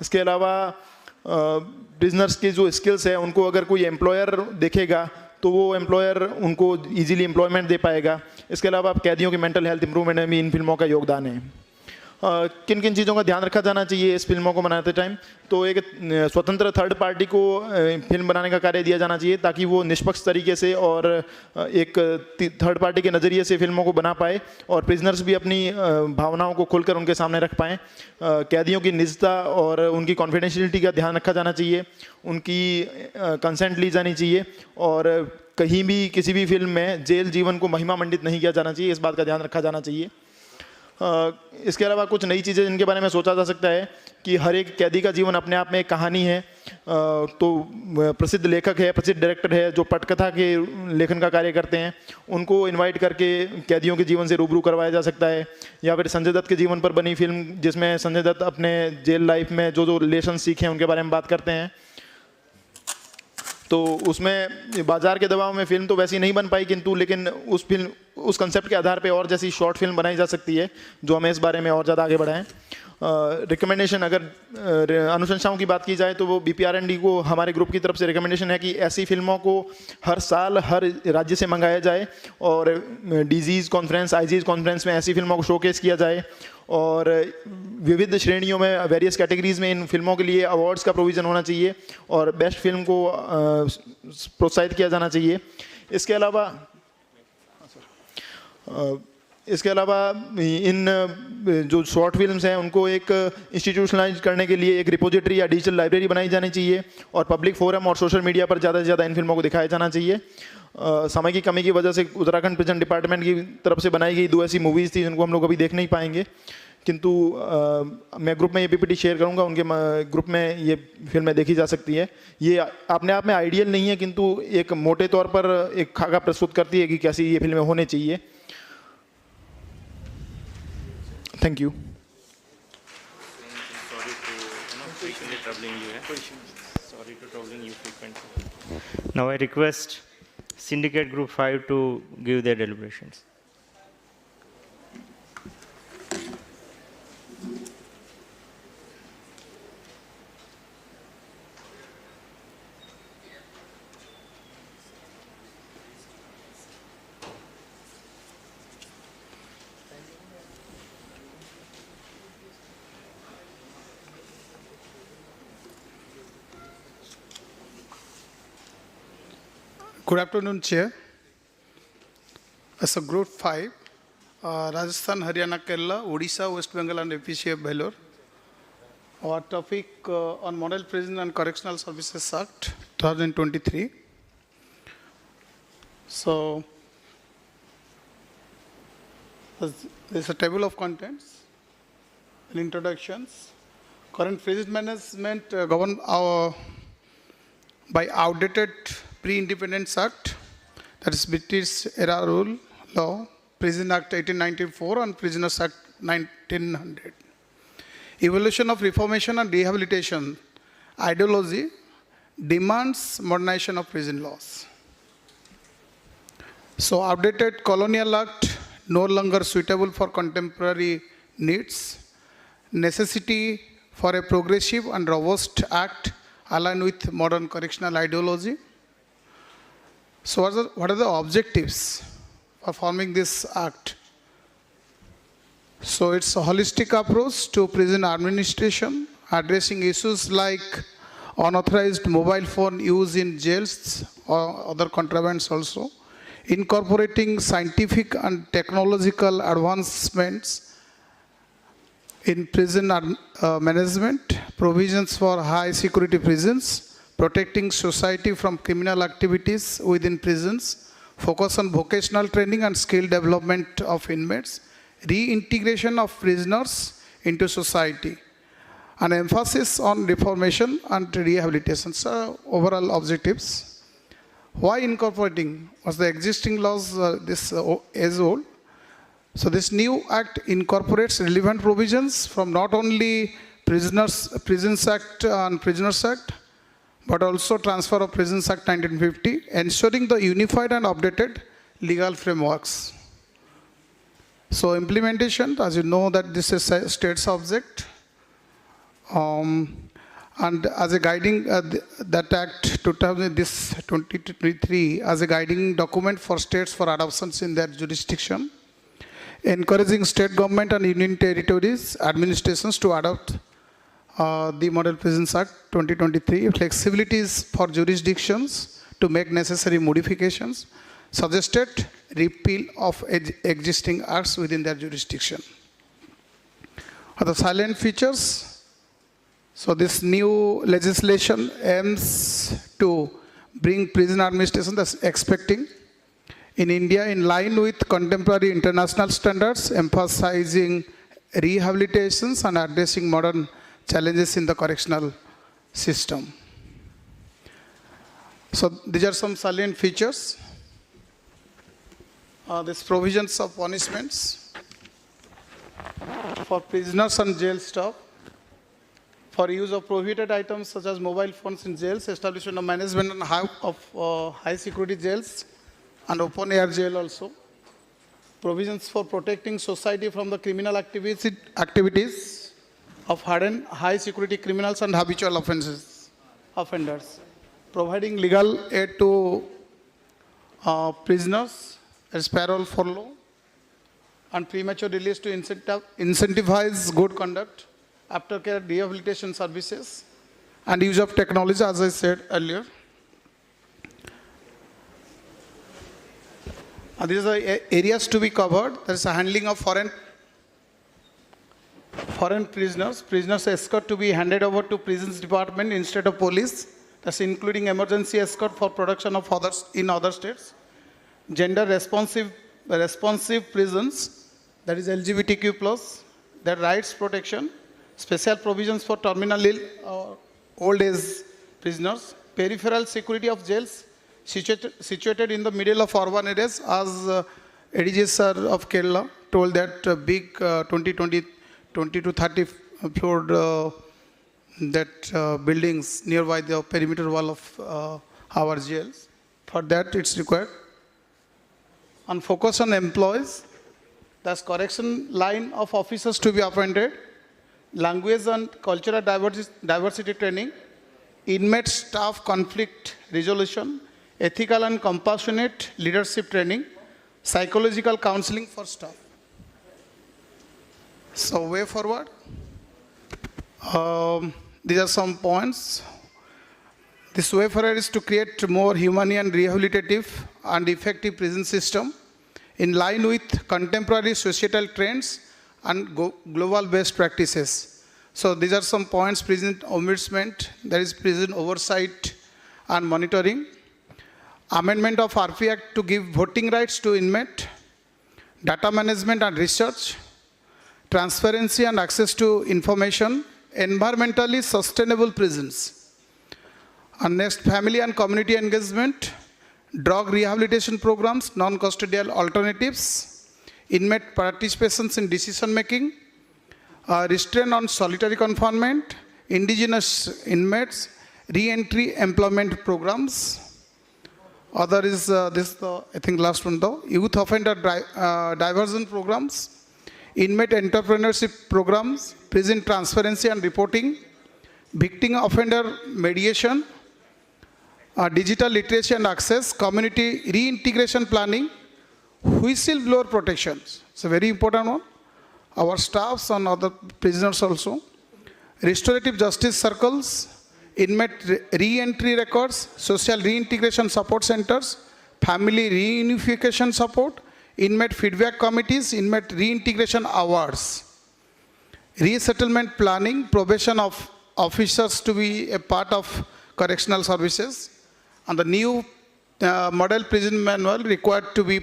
इसके अलावा प्रिजनर्स की जो स्किल्स है उनको अगर कोई एम्प्लॉयर देखेगा तो वो एम्प्लॉयर उनको इजीली एम्प्लॉयमेंट दे पाएगा। इसके अलावा कैदियों की मेंटल हेल्थ इंप्रूवमेंट में भी इन फिल्मों का योगदान है। किन किन चीज़ों का ध्यान रखा जाना चाहिए इस फिल्मों को बनाते टाइम, तो एक स्वतंत्र थर्ड पार्टी को फिल्म बनाने का कार्य दिया जाना चाहिए ताकि वो निष्पक्ष तरीके से और एक थर्ड पार्टी के नज़रिए से फिल्मों को बना पाए और प्रिजनर्स भी अपनी भावनाओं को खुलकर उनके सामने रख पाएँ। कैदियों की निजता और उनकी कॉन्फिडेंशियलिटी का ध्यान रखा जाना चाहिए, उनकी कंसेंट ली जानी चाहिए और कहीं भी किसी भी फिल्म में जेल जीवन को महिमा मंडित नहीं किया जाना चाहिए, इस बात का ध्यान रखा जाना चाहिए। इसके अलावा कुछ नई चीज़ें जिनके बारे में सोचा जा सकता है कि हर एक कैदी का जीवन अपने आप में एक कहानी है। तो प्रसिद्ध लेखक है, प्रसिद्ध डायरेक्टर है जो पटकथा के लेखन का कार्य करते हैं, उनको इनवाइट करके कैदियों के जीवन से रूबरू करवाया जा सकता है। या फिर संजय दत्त के जीवन पर बनी फिल्म जिसमें संजय दत्त अपने जेल लाइफ में जो रिलेशन सीखे हैं उनके बारे में बात करते हैं। तो उसमें बाजार के दबाव में फिल्म तो वैसी नहीं बन पाई, किंतु लेकिन उस कंसेप्ट के आधार पे और जैसी शॉर्ट फिल्म बनाई जा सकती है जो हमें इस बारे में और ज़्यादा आगे बढ़ाएं। रिकमेंडेशन, अगर अनुशंसाओं की बात की जाए तो वो BPRND को हमारे ग्रुप की तरफ से रिकमेंडेशन है कि ऐसी फिल्मों को हर साल हर राज्य से मंगाया जाए और DGs कॉन्फ्रेंस, IGs कॉन्फ्रेंस में ऐसी फिल्मों को शोकेस किया जाए और विविध श्रेणियों में वेरियस कैटेगरीज में इन फिल्मों के लिए अवार्ड्स का प्रोविज़न होना चाहिए और बेस्ट फिल्म को प्रोत्साहित किया जाना चाहिए। इसके अलावा इन जो शॉर्ट फिल्म्स हैं उनको एक इंस्टीट्यूशनलाइज करने के लिए एक रिपोजिटरी या डिजिटल लाइब्रेरी बनाई जानी चाहिए और पब्लिक फोरम और सोशल मीडिया पर ज़्यादा से ज़्यादा इन फिल्मों को दिखाया जाना चाहिए। समय की कमी की वजह से उत्तराखंड प्रिजन डिपार्टमेंट की तरफ से बनाई गई 2 ऐसी मूवीज़ थी जिनको हम लोग अभी देख नहीं पाएंगे, किंतु मैं ग्रुप में ये PPT शेयर करूंगा, उनके ग्रुप में ये फिल्में देखी जा सकती है। ये अपने आप में आइडियल नहीं है किंतु एक मोटे तौर पर एक खाका प्रस्तुत करती है कि कैसी ये फिल्में होनी चाहिए। Thank you. Now I request Syndicate Group 5 to give their deliberations. Good afternoon, Chair. As a Group 5, Rajasthan, Haryana, Kerala, Odisha, West Bengal, and APCF Vellore. Our topic on Model Prison and Correctional Services Act 2023. So, there's a table of contents and introductions. Current prison management governed by outdated Pre-Independence Act, that is British era rule law, Prison Act 1894 and Prisoners Act 1900. Evolution of reformation and rehabilitation ideology demands modernization of prison laws. So outdated colonial act no longer suitable for contemporary needs. Necessity for a progressive and robust act aligned with modern correctional ideology. So what are the objectives for forming this act? So it's a holistic approach to prison administration, addressing issues like unauthorized mobile phone use in jails or other contrabands also, incorporating scientific and technological advancements in prison management, provisions for high security prisons, protecting society from criminal activities within prisons, focus on vocational training and skill development of inmates, reintegration of prisoners into society, an emphasis on reformation and rehabilitation. So overall objectives. Why incorporating? Was the existing laws as old? So this new act incorporates relevant provisions from not only Prisons Act and Prisoners Act, but also Transfer of Prisons Act 1950, ensuring the unified and updated legal frameworks. So implementation, as you know, that this is a state subject, and as a guiding that Act 2023 as a guiding document for states for adoptions in their jurisdiction, encouraging state government and union territories administrations to adopt the Model Prisons Act 2023, flexibilities for jurisdictions to make necessary modifications, suggested repeal of existing acts within their jurisdiction. The silent features. So this new legislation aims to bring prison administration that's expecting in India in line with contemporary international standards, emphasizing rehabilitations and addressing modern challenges in the correctional system. So these are some salient features. These provisions of punishments for prisoners and jail staff, for use of prohibited items such as mobile phones in jails, establishment of management and high security jails and open air jail also. Provisions for protecting society from the criminal activities of hardened high security criminals and habitual offenders. Providing legal aid to prisoners as parole for law and premature release to incentivize good conduct, aftercare rehabilitation services, and use of technology, as I said earlier. These are areas to be covered. There is a handling of foreign prisoners. Prisoners escort to be handed over to prisons department instead of police. That's including emergency escort for production of others in other states. Gender responsive prisons, that is LGBTQ+, their rights protection, special provisions for terminal ill or old age prisoners, peripheral security of jails situated in the middle of urban areas, as ADG sir of Kerala told that big 20 to 30 floor buildings nearby the perimeter wall of our jails. For that it's required. And focus on employees, thus correction line of officers to be appointed, language and cultural diversity training, inmate staff conflict resolution, ethical and compassionate leadership training, psychological counseling for staff. So way forward, these are some points. This way forward is to create more humane and rehabilitative and effective prison system in line with contemporary societal trends and global best practices. So these are some points: prison ombudsman, there is prison oversight and monitoring, amendment of RP Act to give voting rights to inmate, data management and research, transparency and access to information, environmentally sustainable prisons. And next, family and community engagement, drug rehabilitation programs, non-custodial alternatives, inmate participations in decision making, restraint on solitary confinement, indigenous inmates, re-entry employment programs, Other is I think last one though, youth offender diversion programs, inmate entrepreneurship programs, prison transparency and reporting, victim offender mediation, digital literacy and access, community reintegration planning, whistleblower protections. It's a very important one. Our staffs and other prisoners also. Restorative justice circles, inmate re-entry records, social reintegration support centers, family reunification support, inmate feedback committees, inmate reintegration awards, resettlement planning, probation of officers to be a part of correctional services, and the new model prison manual required to be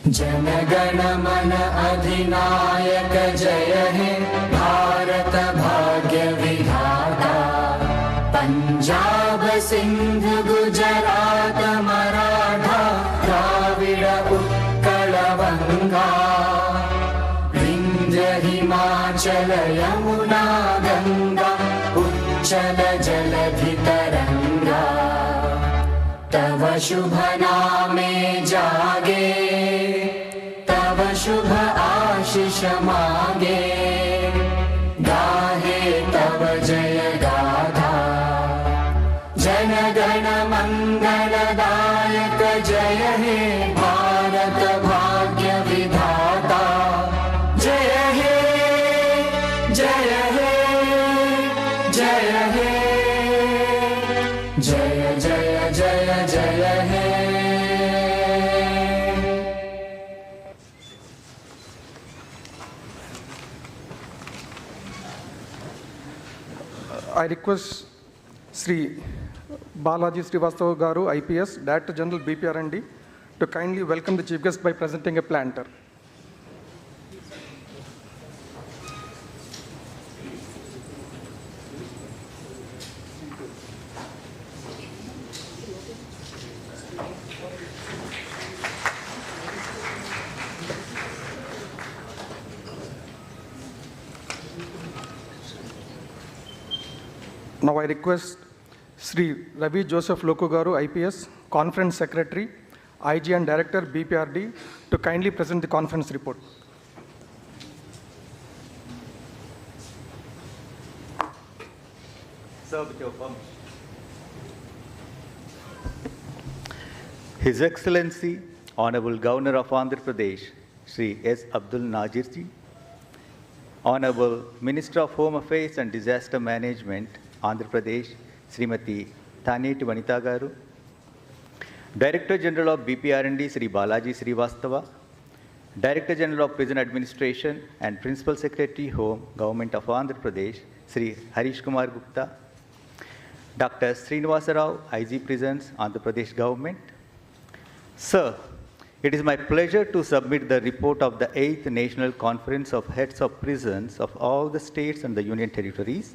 जनगण मन अधिनायक जय हे भारत भाग्य विधाता पंजाब सिंध गुजरात मराठा द्राविड़ उत्कल बंगा विंध्य हिमाचल यमुना गंगा उच्चल जलधि तरंगा तव शुभ नामे जागे तव शुभ आशीष मागे गाहे तव जय गाथा जन गण मंगलदायक जय हे भारत भाग्य विधाता जय हे जय हे जय हे जय जय जय जय हे I request Sri Balaji Srivastava Garu, IPS, Director General BPR&D, to kindly welcome the Chief Guest by presenting a planter. Now I request Sri Ravi Joseph Lokugaru, IPS, Conference Secretary, IG and Director, BPRD, to kindly present the conference report. Sir, with your permission. His Excellency, Honorable Governor of Andhra Pradesh, Sri S. Abdul Nazir ji, Honorable Minister of Home Affairs and Disaster Management, Andhra Pradesh, Srimati Thaneti Vanitha Garu, Director General of BPR&D, Sri Balaji Srivastava, Director General of Prison Administration and Principal Secretary Home, Government of Andhra Pradesh, Sri Harish Kumar Gupta, Dr. Srinivasa Rao, IG Prisons, Andhra Pradesh Government. Sir, it is my pleasure to submit the report of the 8th National Conference of Heads of Prisons of all the states and the Union Territories.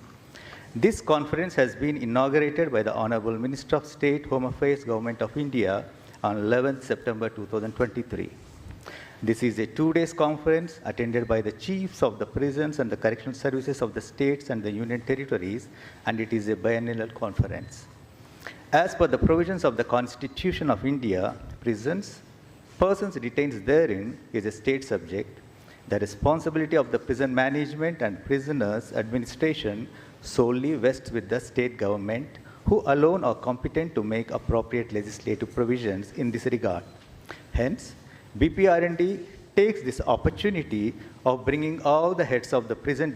This conference has been inaugurated by the Honorable Minister of State, Home Affairs, Government of India on 11th September 2023. This is a 2-day conference attended by the chiefs of the prisons and the correctional services of the states and the Union Territories, and it is a biennial conference. As per the provisions of the Constitution of India, prisons, persons detained therein is a state subject. The responsibility of the prison management and prisoners' administration solely vests with the state government, who alone are competent to make appropriate legislative provisions in this regard. Hence, BPR&D takes this opportunity of bringing all the heads of the prison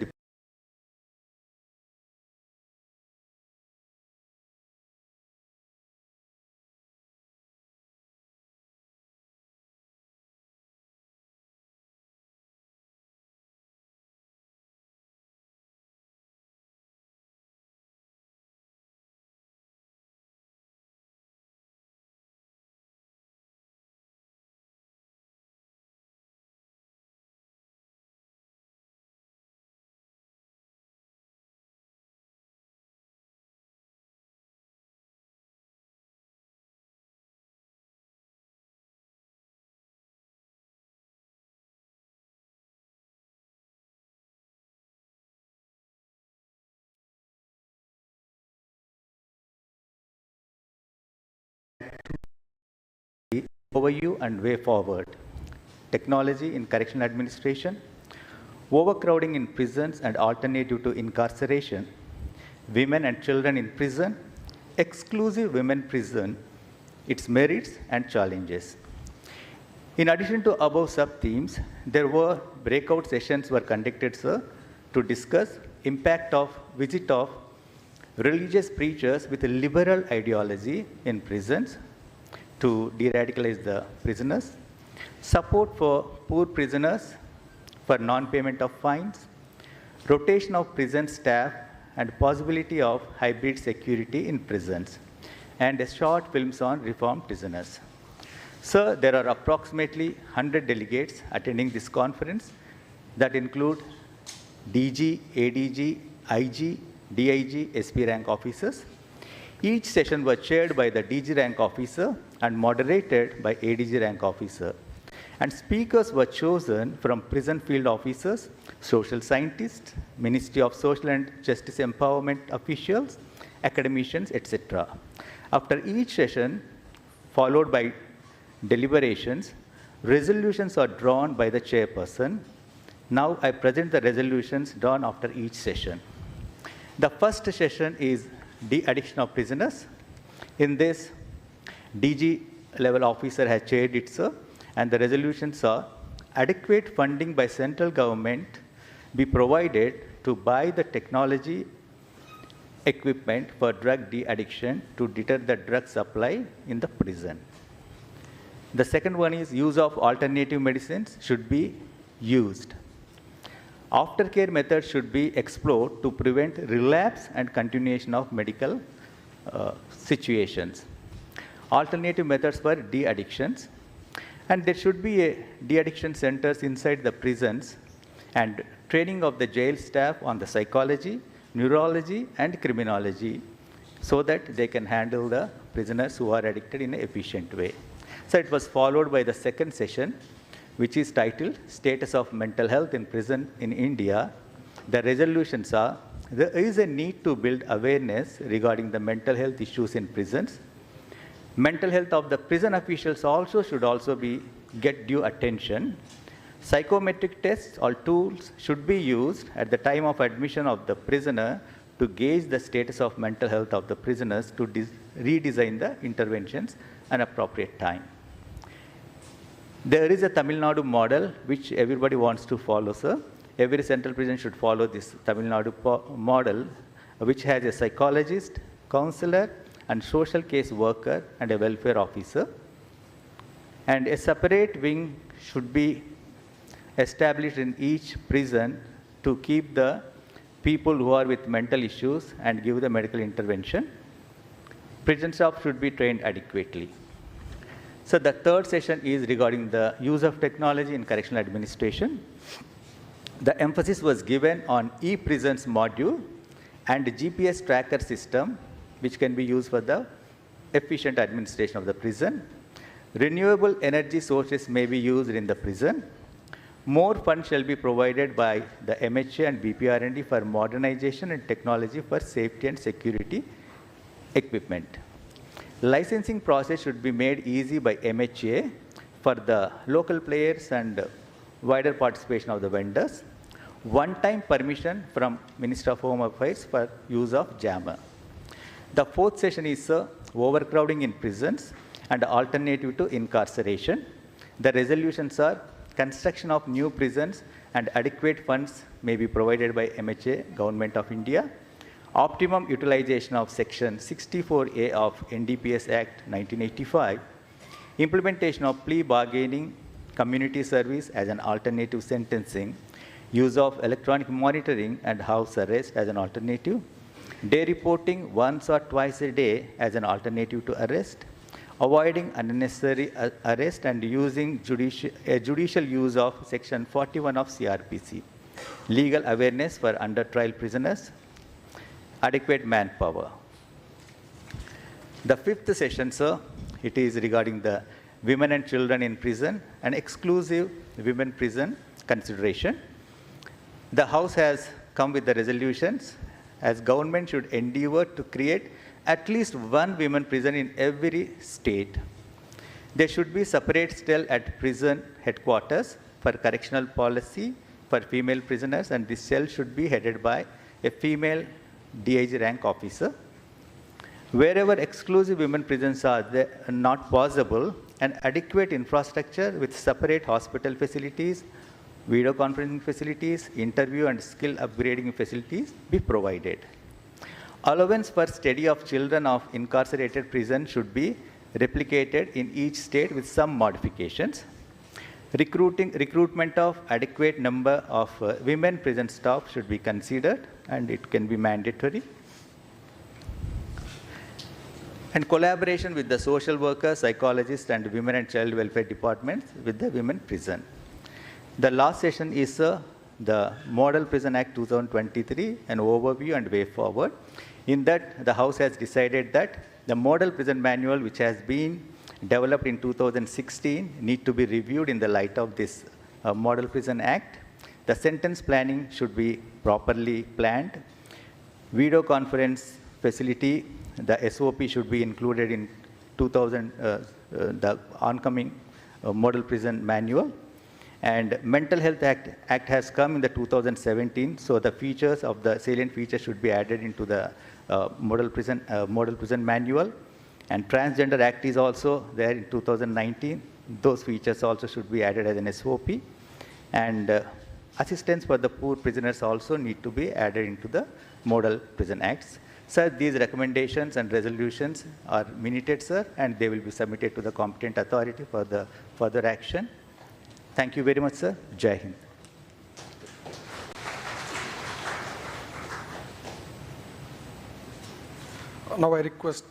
overview and way forward. Technology in correctional administration, overcrowding in prisons and alternative to incarceration, women and children in prison, exclusive women prison, its merits and challenges. In addition to above sub-themes, there were breakout sessions were conducted, sir, to discuss impact of visit of religious preachers with a liberal ideology in prisons to de-radicalize the prisoners, support for poor prisoners for non-payment of fines, rotation of prison staff, and possibility of hybrid security in prisons, and a short films on reformed prisoners. Sir, there are approximately 100 delegates attending this conference that include DG, ADG, IG, DIG, SP rank officers. Each session was chaired by the DG rank officer and moderated by ADG rank officer. And speakers were chosen from prison field officers, social scientists, Ministry of Social and Justice Empowerment officials, academicians, etc. After each session, followed by deliberations, resolutions are drawn by the chairperson. Now I present the resolutions drawn after each session. The first session is de-addiction of prisoners. In this, DG level officer has chaired it, sir, and the resolutions are adequate funding by central government be provided to buy the technology equipment for drug de-addiction to deter the drug supply in the prison. The second one is use of alternative medicines should be used. Aftercare methods should be explored to prevent relapse and continuation of medical situations. Alternative methods for de-addictions. And there should be a de-addiction centers inside the prisons and training of the jail staff on the psychology, neurology, and criminology so that they can handle the prisoners who are addicted in an efficient way. So it was followed by the second session, which is titled Status of Mental Health in Prison in India. The resolutions are, there is a need to build awareness regarding the mental health issues in prisons. Mental health of the prison officials also should get due attention. Psychometric tests or tools should be used at the time of admission of the prisoner to gauge the status of mental health of the prisoners to redesign the interventions at appropriate time. There is a Tamil Nadu model which everybody wants to follow, sir. every central prison should follow this Tamil Nadu model, which has a psychologist, counselor, and social case worker, and a welfare officer. And a separate wing should be established in each prison to keep the people who are with mental issues and give the medical intervention. Prison staff should be trained adequately. So the third session is regarding the use of technology in correctional administration. The emphasis was given on e-prisons module and GPS tracker system, which can be used for the efficient administration of the prison. Renewable energy sources may be used in the prison. More funds shall be provided by the MHA and BPR&D for modernization and technology for safety and security equipment. Licensing process should be made easy by MHA for the local players and wider participation of the vendors. One-time permission from Minister of Home Affairs for use of jammer. The fourth session is overcrowding in prisons and alternative to incarceration. The resolutions are construction of new prisons and adequate funds may be provided by MHA, Government of India. Optimum utilization of Section 64A of NDPS Act 1985. Implementation of plea bargaining, community service as an alternative sentencing. Use of electronic monitoring and house arrest as an alternative. Day reporting once or twice a day as an alternative to arrest. Avoiding unnecessary arrest and using judicial use of Section 41 of CRPC. Legal awareness for under trial prisoners. Adequate manpower. The fifth session, sir, it is regarding the women and children in prison and exclusive women prison consideration. The House has come with the resolutions as government should endeavor to create at least one women prison in every state. There should be separate cell at prison headquarters for correctional policy for female prisoners, and this cell should be headed by a female DIG rank officer. Wherever exclusive women prisons are not possible, an adequate infrastructure with separate hospital facilities, video conferencing facilities, interview and skill upgrading facilities be provided. Allowance for study of children of incarcerated prison should be replicated in each state with some modifications. Recruitment of adequate number of women prison staff should be considered, and it can be mandatory. And collaboration with the social workers, psychologists, and women and child welfare departments with the women prison. The last session is the Model Prison Act 2023, an overview and way forward. In that, the House has decided that the Model Prison Manual, which has been developed in 2016, need to be reviewed in the light of this Model Prison Act. The sentence planning should be properly planned. Video conference facility, the SOP should be included in the oncoming Model Prison Manual. And Mental Health Act has come in the 2017, so the features of the salient features should be added into the Model Prison Manual. And Transgender Act is also there in 2019. Those features also should be added as an SOP. And assistance for the poor prisoners also need to be added into the Model Prison Acts. Sir, these recommendations and resolutions are minuted, sir, and they will be submitted to the competent authority for the further action. Thank you very much, sir. Jai Hind. Now I request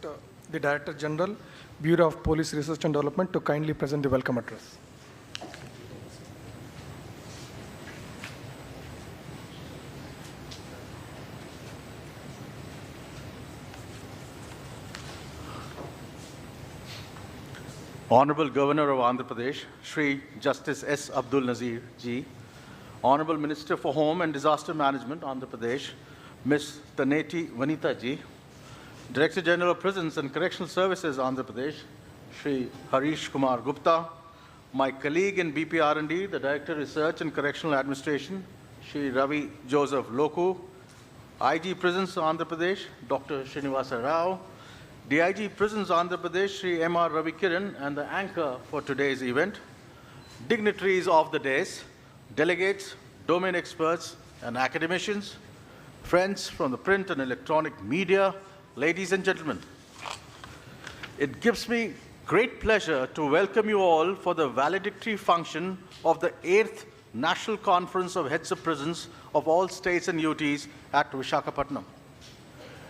the Director General, Bureau of Police Research and Development to kindly present the welcome address. Honorable Governor of Andhra Pradesh, Shri Justice S. Abdul Nazir Ji, Honorable Minister for Home and Disaster Management, Andhra Pradesh, Ms. Taneti Vanita Ji, Director General of Prisons and Correctional Services, Andhra Pradesh, Shri Harish Kumar Gupta, my colleague in BPR&D, the Director Research and Correctional Administration, Shri Ravi Joseph Loku, IG Prisons, Andhra Pradesh, Dr. Srinivasa Rao, DIG Prisons Andhra Pradesh, Shri M.R. Ravi Kiran, and the anchor for today's event, dignitaries of the days, delegates, domain experts and academicians, friends from the print and electronic media, ladies and gentlemen. It gives me great pleasure to welcome you all for the valedictory function of the 8th National Conference of Heads of Prisons of all states and UTs at Visakhapatnam.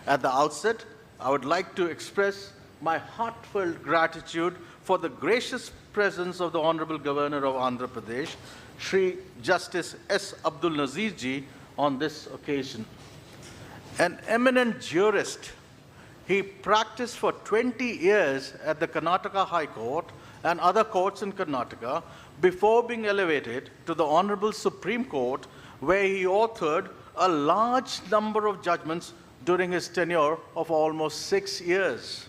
At the outset, I would like to express my heartfelt gratitude for the gracious presence of the Honorable Governor of Andhra Pradesh, Shri Justice S. Abdul Nazir Ji, on this occasion. An eminent jurist, he practiced for 20 years at the Karnataka High Court and other courts in Karnataka before being elevated to the Honorable Supreme Court, where he authored a large number of judgments during his tenure of almost 6 years.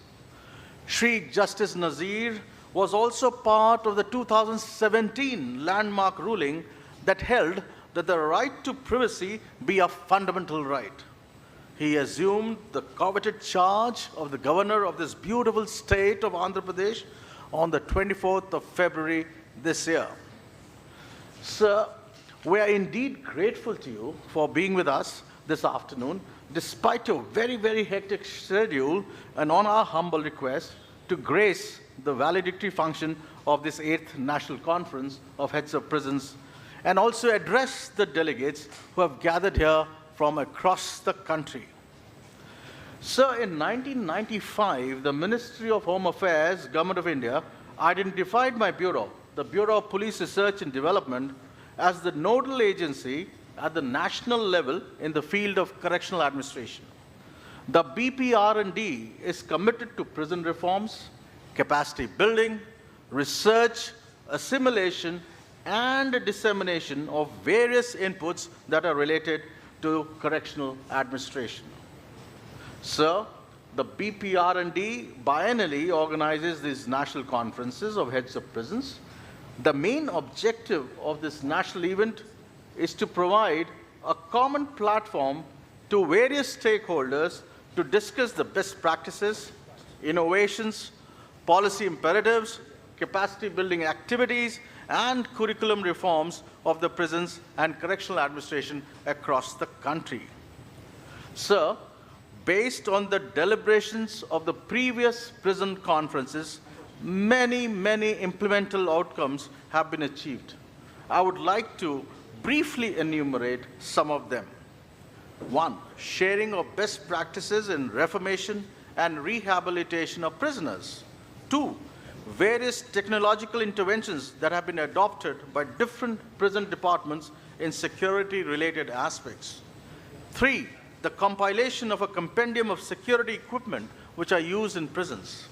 Shri Justice Nazir was also part of the 2017 landmark ruling that held that the right to privacy be a fundamental right. He assumed the coveted charge of the governor of this beautiful state of Andhra Pradesh on the 24th of February this year. Sir, we are indeed grateful to you for being with us this afternoon, despite your very, very hectic schedule, and on our humble request to grace the valedictory function of this 8th National Conference of Heads of Prisons, and also address the delegates who have gathered here from across the country. Sir, in 1995, the Ministry of Home Affairs, Government of India, identified my bureau, the Bureau of Police Research and Development, as the nodal agency at the national level in the field of correctional administration. The BPR&D is committed to prison reforms, capacity building, research, assimilation, and dissemination of various inputs that are related to correctional administration. Sir, the BPR&D biennially organizes these national conferences of heads of prisons. The main objective of this national event is to provide a common platform to various stakeholders to discuss the best practices, innovations, policy imperatives, capacity building activities, and curriculum reforms of the prisons and correctional administration across the country. Sir, based on the deliberations of the previous prison conferences, many, many implementable outcomes have been achieved. I would like to briefly enumerate some of them. 1, sharing of best practices in reformation and rehabilitation of prisoners. 2, various technological interventions that have been adopted by different prison departments in security-related aspects. 3, the compilation of a compendium of security equipment which are used in prisons.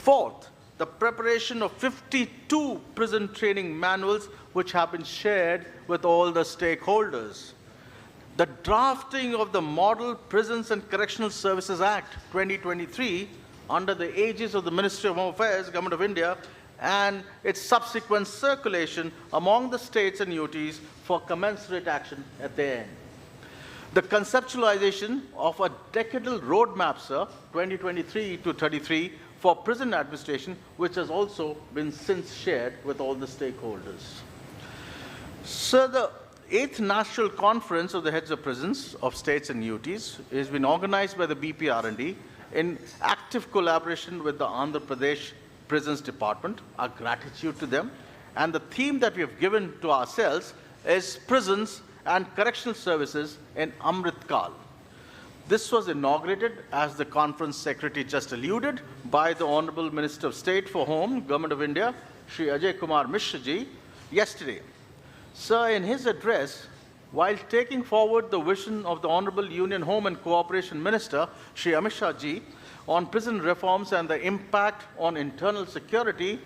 4th, the preparation of 52 prison training manuals which have been shared with all the stakeholders. The drafting of the Model Prisons and Correctional Services Act 2023 under the aegis of the Ministry of Home Affairs, Government of India, and its subsequent circulation among the states and UTs for commensurate action at their end. The conceptualization of a decadal roadmap, sir, 2023 to 33, for prison administration, which has also been since shared with all the stakeholders. Sir, the 8th National Conference of the Heads of Prisons of States and UTs has been organized by the BPR&D in active collaboration with the Andhra Pradesh Prisons Department. Our gratitude to them. And the theme that we have given to ourselves is Prisons and Correctional Services in Amrit Kal. This was inaugurated, as the conference secretary just alluded, by the Honorable Minister of State for Home, Government of India, Shri Ajay Kumar Mishra Ji, yesterday. Sir, in his address, while taking forward the vision of the Honorable Union Home and Cooperation Minister, Shri Amit Shah Ji, on prison reforms and the impact on internal security,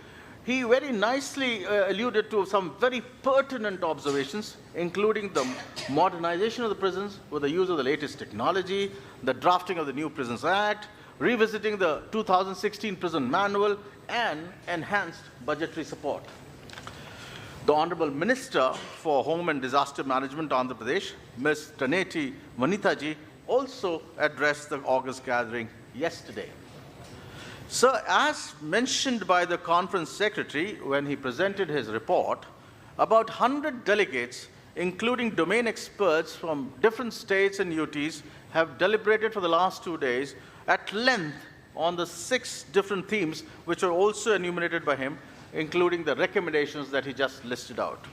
he very nicely alluded to some very pertinent observations, including the modernization of the prisons with the use of the latest technology, the drafting of the New Prisons Act, revisiting the 2016 Prison Manual, and enhanced budgetary support. The Honorable Minister for Home and Disaster Management, Andhra Pradesh, Ms. Taneti Vanitha Ji, also addressed the August gathering yesterday. Sir, as mentioned by the conference secretary when he presented his report, about 100 delegates, including domain experts from different states and UTs, have deliberated for the last 2 days at length on the 6 different themes which are also enumerated by him, including the recommendations that he just listed out.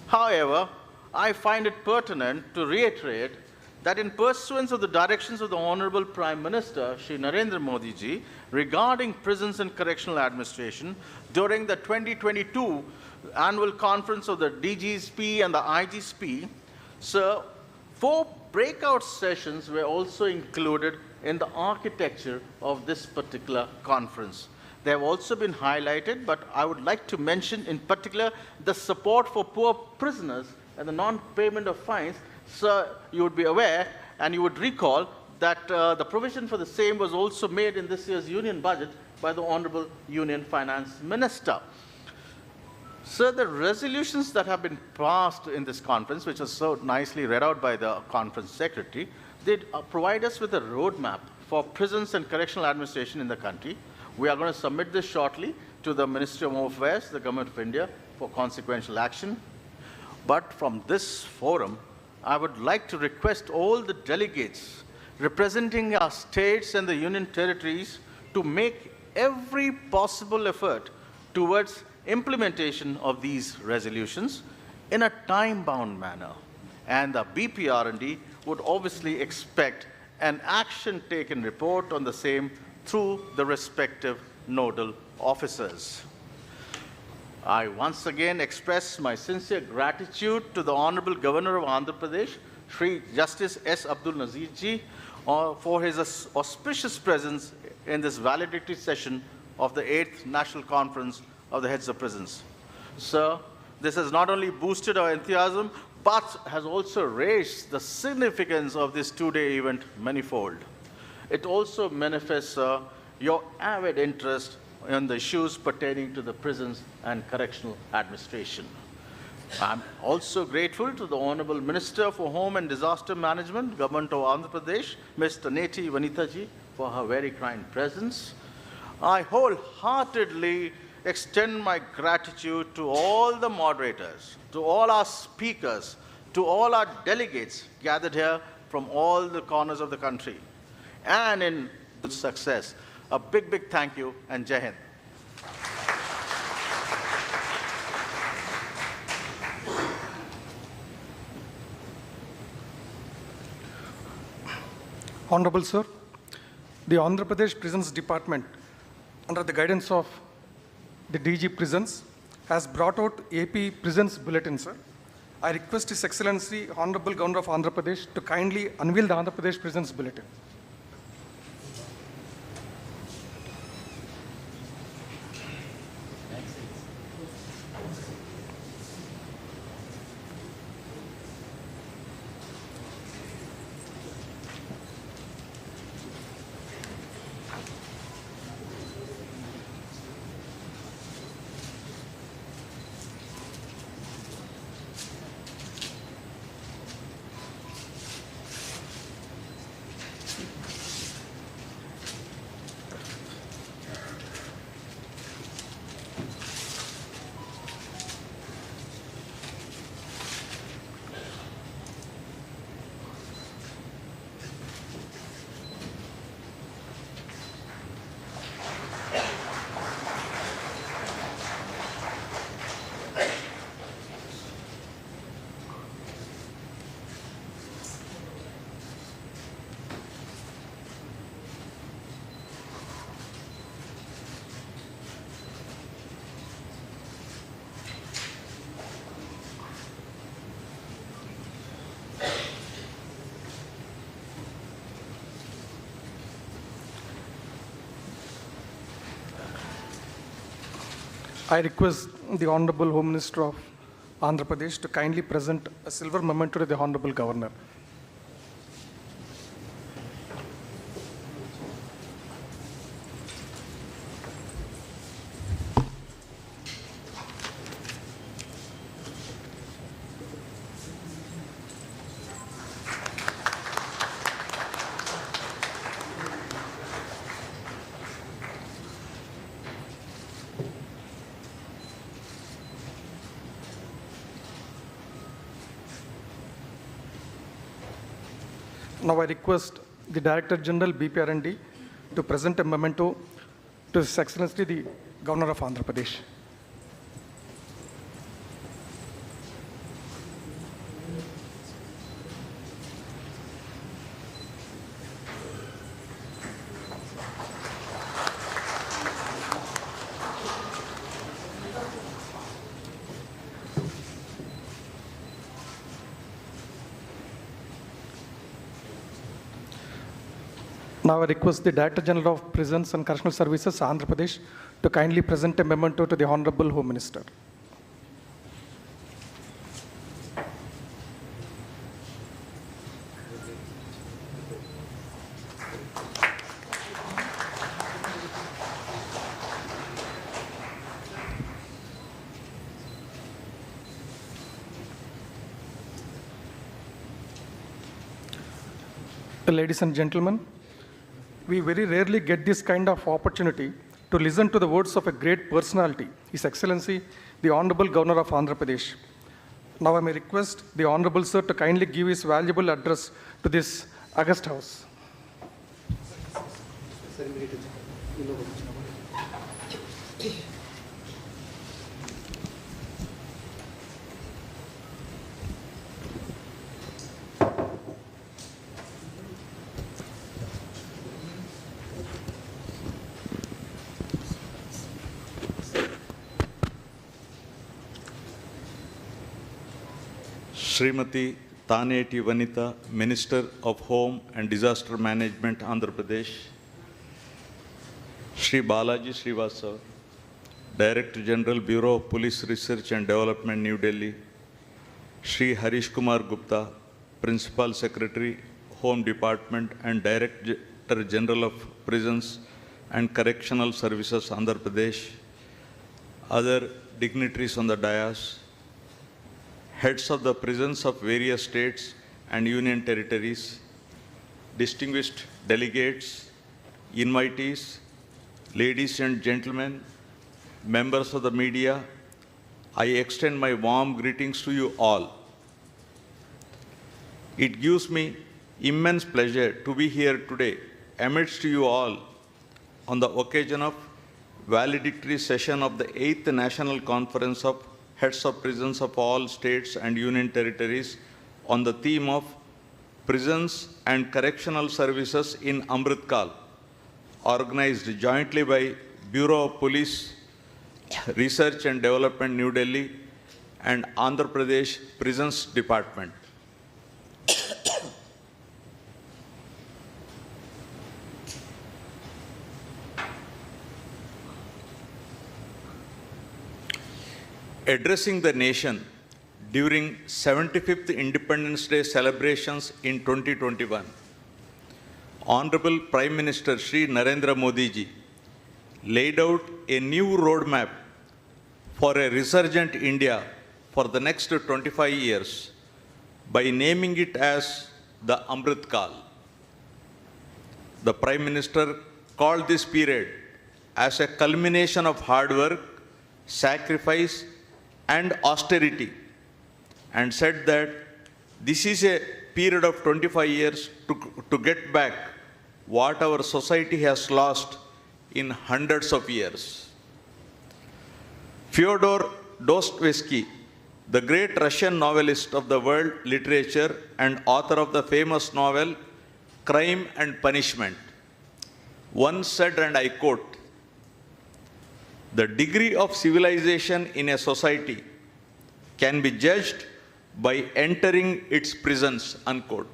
However, I find it pertinent to reiterate that in pursuance of the directions of the Honorable Prime Minister, Shri Narendra Modi ji, regarding prisons and correctional administration, during the 2022 annual conference of the DGSP and the IGSP, sir, 4 breakout sessions were also included in the architecture of this particular conference. They have also been highlighted, but I would like to mention in particular the support for poor prisoners and the non-payment of fines. Sir, you would be aware and you would recall that the provision for the same was also made in this year's union budget by the Honorable Union Finance Minister. Sir, the resolutions that have been passed in this conference, which are so nicely read out by the conference secretary, they provide us with a roadmap for prisons and correctional administration in the country. We are going to submit this shortly to the Ministry of Home Affairs, the Government of India, for consequential action. But from this forum, I would like to request all the delegates representing our states and the union territories to make every possible effort towards implementation of these resolutions in a time-bound manner. And the BPRND would obviously expect an action-taken report on the same through the respective nodal officers. I once again express my sincere gratitude to the Honorable Governor of Andhra Pradesh, Shri Justice S. Abdul Nazir ji, for his auspicious presence in this valedictory session of the 8th National Conference of the Heads of Prisons. Sir, this has not only boosted our enthusiasm, but has also raised the significance of this 2-day event manifold. It also manifests your avid interest in the issues pertaining to the prisons and correctional administration. I'm also grateful to the Honorable Minister for Home and Disaster Management, Government of Andhra Pradesh, Ms. Taneti Vanitha ji, for her very kind presence. I wholeheartedly extend my gratitude to all the moderators, to all our speakers, to all our delegates gathered here from all the corners of the country. And in success, a big, big thank you and Jai Hind. Honorable Sir, the Andhra Pradesh Prisons Department, under the guidance of the DG Prisons, has brought out AP Prisons Bulletin, sir. I request His Excellency, Honorable Governor of Andhra Pradesh, to kindly unveil the Andhra Pradesh Prisons Bulletin. I request the Honorable Home Minister of Andhra Pradesh to kindly present a silver memento to the Honorable Governor. Now I request the Director General BPRND to present a memento to His Excellency the Governor of Andhra Pradesh. Now I request the Director General of Prisons and Correctional Services, Andhra Pradesh, to kindly present a memento to the Honorable Home Minister. Ladies and gentlemen, we very rarely get this kind of opportunity to listen to the words of a great personality, His Excellency, the Honorable Governor of Andhra Pradesh. Now I may request the Honorable Sir to kindly give his valuable address to this august house. Srimati Taneti Vanita, Minister of Home and Disaster Management, Andhra Pradesh. Shri Balaji Srivastava, Director General, Bureau of Police Research and Development, New Delhi. Shri Harish Kumar Gupta, Principal Secretary, Home Department and Director General of Prisons and Correctional Services, Andhra Pradesh. Other dignitaries on the dais, heads of the prisons of various states and union territories, distinguished delegates, invitees, ladies and gentlemen, members of the media, I extend my warm greetings to you all. It gives me immense pleasure to be here today amidst you all on the occasion of valedictory session of the 8th National Conference of Heads of Prisons of all states and union territories on the theme of Prisons and Correctional Services in Amrit Kal, organized jointly by Bureau of Police Research and Development, New Delhi, and Andhra Pradesh Prisons Department. Addressing the nation during 75th Independence Day celebrations in 2021, Honorable Prime Minister Shri Narendra Modi ji laid out a new roadmap for a resurgent India for the next 25 years by naming it as the Amrit Kal. The Prime Minister called this period as a culmination of hard work, sacrifice, and austerity, and said that this is a period of 25 years to get back what our society has lost in hundreds of years. Fyodor Dostoevsky, the great Russian novelist of the world literature and author of the famous novel Crime and Punishment, once said, and I quote, "The degree of civilization in a society can be judged by entering its prisons," unquote.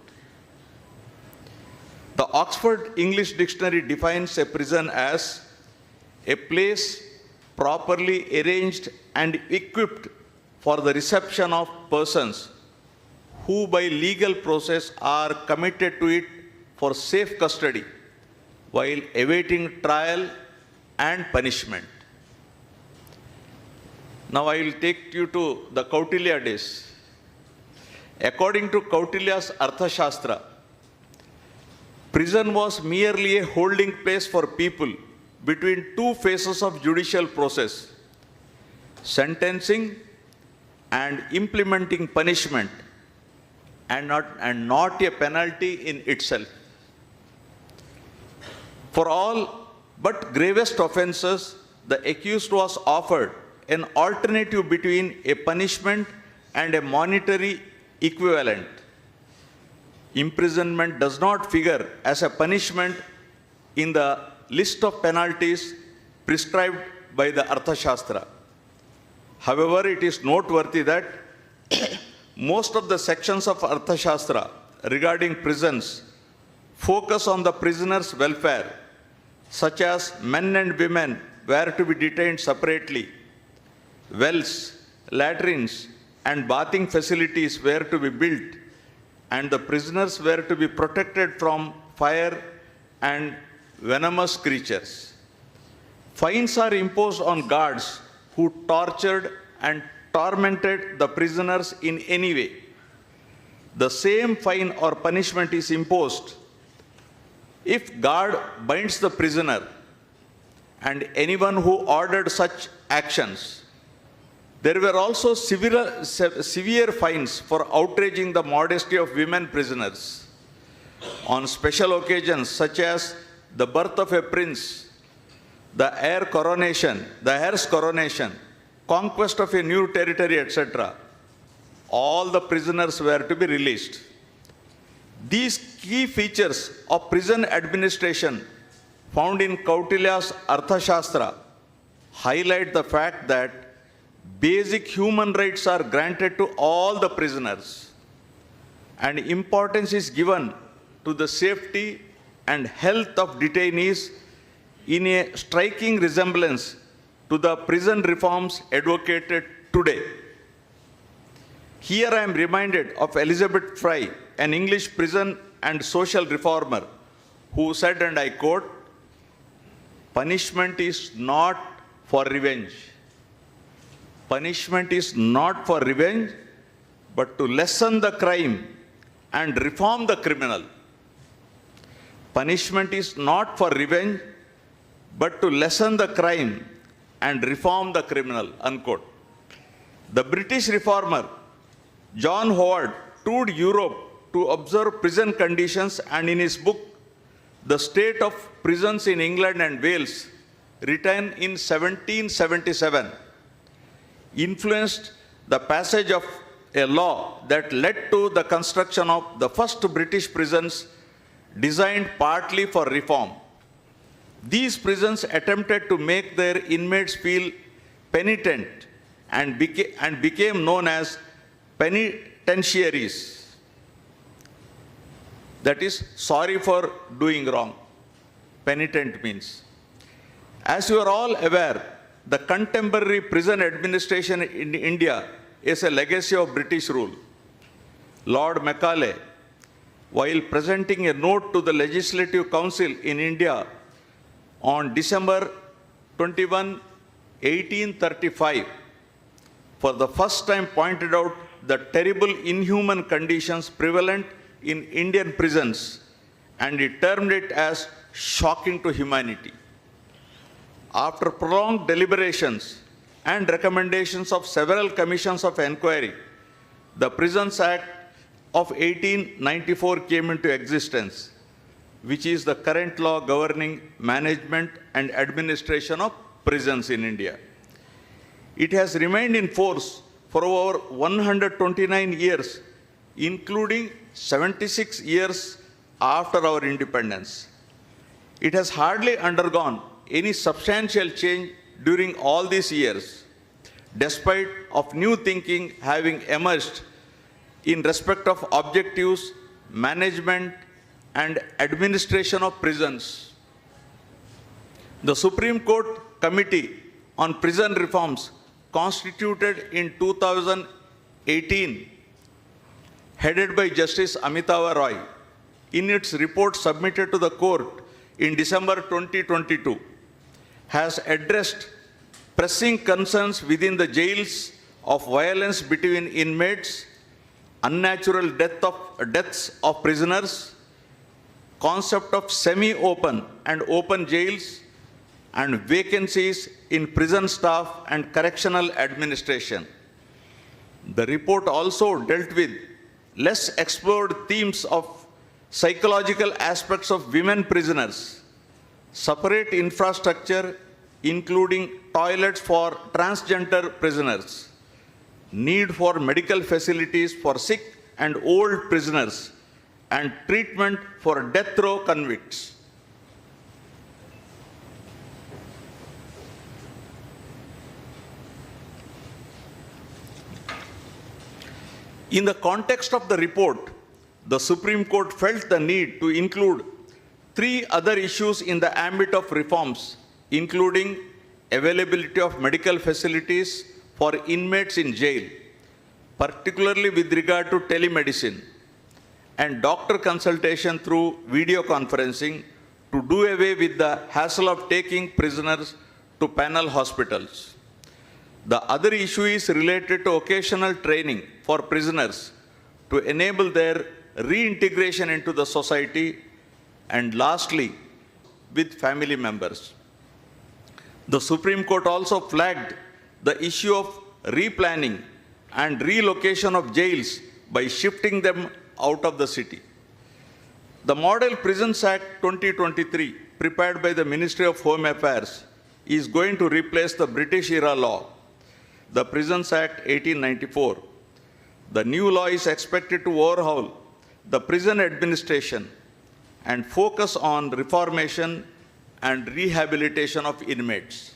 The Oxford English Dictionary defines a prison as a place properly arranged and equipped for the reception of persons who by legal process are committed to it for safe custody while awaiting trial and punishment. Now I will take you to the Kautilya days. According to Kautilya's Arthashastra, prison was merely a holding place for people between two phases of judicial process, sentencing and implementing punishment, and not a penalty in itself. For all but gravest offences, the accused was offered an alternative between a punishment and a monetary equivalent. Imprisonment does not figure as a punishment in the list of penalties prescribed by the Arthashastra. However, it is noteworthy that most of the sections of Arthashastra regarding prisons focus on the prisoner's welfare, such as men and women were to be detained separately, wells, latrines, and bathing facilities were to be built, and the prisoners were to be protected from fire and venomous creatures. Fines are imposed on guards who tortured and tormented the prisoners in any way. The same fine or punishment is imposed if guard binds the prisoner and anyone who ordered such actions. There were also severe fines for outraging the modesty of women prisoners. On special occasions such as the birth of a prince, the heir's coronation, conquest of a new territory, etc., all the prisoners were to be released. These key features of prison administration found in Kautilya's Arthashastra highlight the fact that basic human rights are granted to all the prisoners, and importance is given to the safety and health of detainees in a striking resemblance to the prison reforms advocated today. Here I am reminded of Elizabeth Fry, an English prison and social reformer, who said, and I quote, "Punishment is not for revenge. Punishment is not for revenge, but to lessen the crime and reform the criminal. Punishment is not for revenge, but to lessen the crime and reform the criminal," unquote. The British reformer John Howard toured Europe to observe prison conditions, and in his book, The State of Prisons in England and Wales, written in 1777, influenced the passage of a law that led to the construction of the first British prisons designed partly for reform. These prisons attempted to make their inmates feel penitent and became known as penitentiaries. That is, sorry for doing wrong. Penitent means. As you are all aware, the contemporary prison administration in India is a legacy of British rule. Lord Macaulay, while presenting a note to the Legislative Council in India on December 21, 1835, for the first time pointed out the terrible inhuman conditions prevalent in Indian prisons, and he termed it as shocking to humanity. After prolonged deliberations and recommendations of several commissions of inquiry, the Prisons Act of 1894 came into existence, which is the current law governing management and administration of prisons in India. It has remained in force for over 129 years, including 76 years after our independence. It has hardly undergone any substantial change during all these years, despite of new thinking having emerged in respect of objectives, management, and administration of prisons. The Supreme Court Committee on Prison Reforms, constituted in 2018, headed by Justice Amitava Roy, in its report submitted to the court in December 2022, has addressed pressing concerns within the jails of violence between inmates, unnatural deaths of prisoners, concept of semi-open and open jails, and vacancies in prison staff and correctional administration. The report also dealt with less explored themes of psychological aspects of women prisoners, separate infrastructure including toilets for transgender prisoners, need for medical facilities for sick and old prisoners, and treatment for death row convicts. In the context of the report, the Supreme Court felt the need to include 3 other issues in the ambit of reforms, including availability of medical facilities for inmates in jail, particularly with regard to telemedicine, and doctor consultation through video conferencing to do away with the hassle of taking prisoners to penal hospitals. The other issue is related to occasional training for prisoners to enable their reintegration into the society, and lastly, with family members. The Supreme Court also flagged the issue of replanning and relocation of jails by shifting them out of the city. The Model Prisons Act 2023, prepared by the Ministry of Home Affairs, is going to replace the British era law, the Prisons Act 1894. The new law is expected to overhaul the prison administration and focus on reformation and rehabilitation of inmates.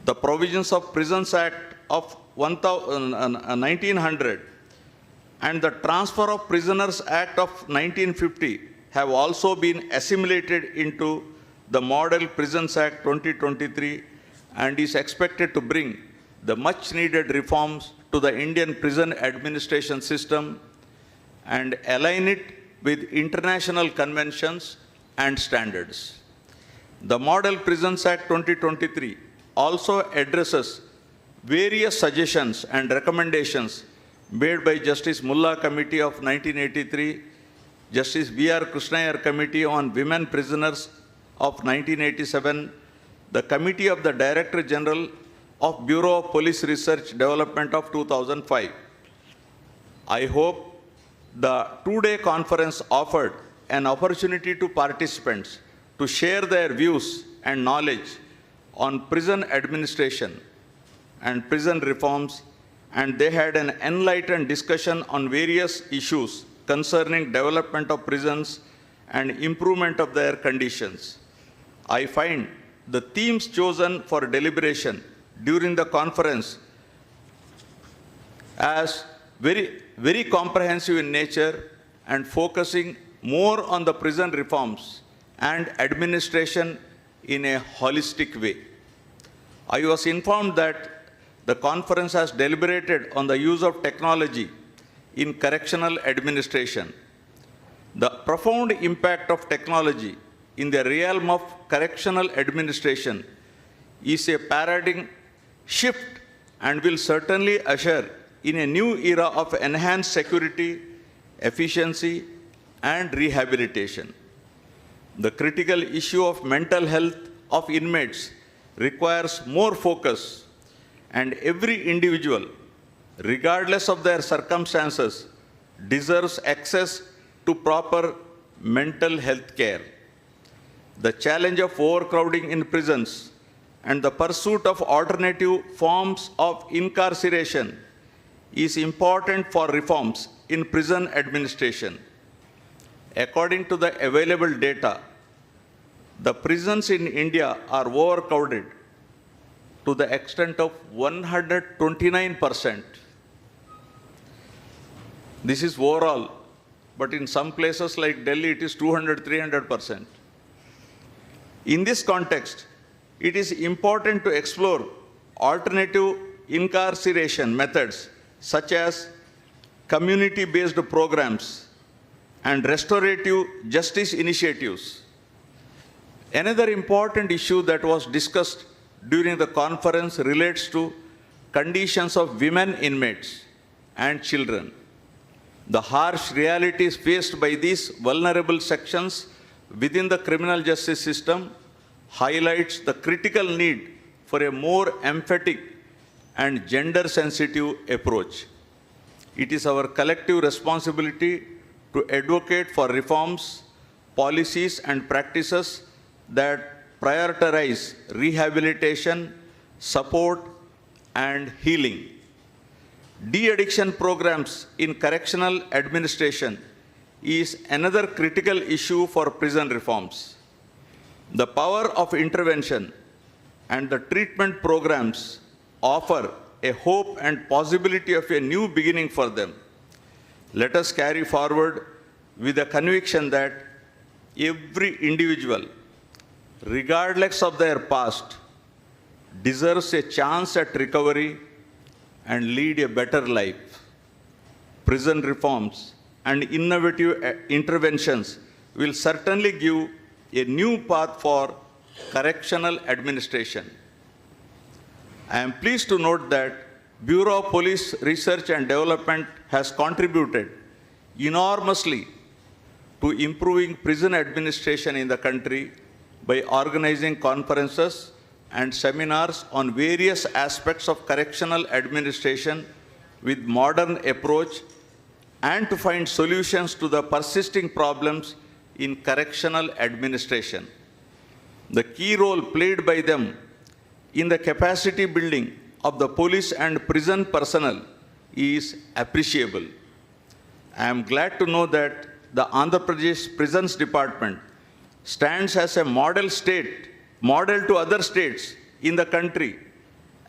The provisions of Prisons Act of 1900 and the Transfer of Prisoners Act of 1950 have also been assimilated into the Model Prisons Act 2023 and is expected to bring the much needed reforms to the Indian prison administration system and align it with international conventions and standards. The Model Prisons Act 2023 also addresses various suggestions and recommendations made by Justice Mulla Committee of 1983, Justice B.R. Krishnayar Committee on Women Prisoners of 1987, the Committee of the Director General of Bureau of Police Research Development of 2005. I hope the two-day conference offered an opportunity to participants to share their views and knowledge on prison administration and prison reforms, and they had an enlightened discussion on various issues concerning development of prisons and improvement of their conditions. I find the themes chosen for deliberation during the conference as very comprehensive in nature and focusing more on the prison reforms and administration in a holistic way. I was informed that the conference has deliberated on the use of technology in correctional administration. The profound impact of technology in the realm of correctional administration is a paradigm shift and will certainly usher in a new era of enhanced security, efficiency, and rehabilitation. The critical issue of mental health of inmates requires more focus, and every individual, regardless of their circumstances, deserves access to proper mental health care. The challenge of overcrowding in prisons and the pursuit of alternative forms of incarceration is important for reforms in prison administration. According to the available data, the prisons in India are overcrowded to the extent of 129%. This is overall, but in some places like Delhi, it is 200-300%. In this context, it is important to explore alternative incarceration methods such as community-based programs and restorative justice initiatives. Another important issue that was discussed during the conference relates to conditions of women inmates and children. The harsh realities faced by these vulnerable sections within the criminal justice system highlights the critical need for a more emphatic and gender-sensitive approach. it is our collective responsibility to advocate for reforms, policies, and practices that prioritize rehabilitation, support, and healing. De-addiction programs in correctional administration is another critical issue for prison reforms. The power of intervention and the treatment programs offer a hope and possibility of a new beginning for them. Let us carry forward with the conviction that every individual, regardless of their past, deserves a chance at recovery and lead a better life. Prison reforms and innovative interventions will certainly give a new path for correctional administration. I am pleased to note that Bureau of Police Research and Development has contributed enormously to improving prison administration in the country by organizing conferences and seminars on various aspects of correctional administration with modern approach and to find solutions to the persisting problems in correctional administration. The key role played by them in the capacity building of the police and prison personnel is appreciable. I am glad to know that the Andhra Pradesh Prisons Department stands as a model to other states in the country,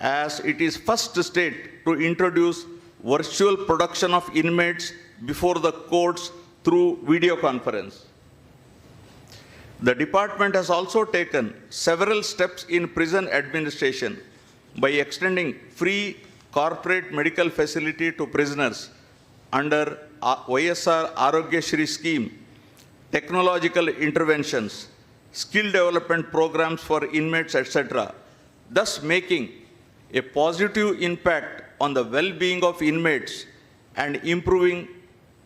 as it is first state to introduce virtual production of inmates before the courts through video conference. The department has also taken several steps in prison administration by extending free corporate medical facility to prisoners under YSR Arogya Shri scheme, technological interventions, skill development programs for inmates, etc., thus making a positive impact on the well-being of inmates and improving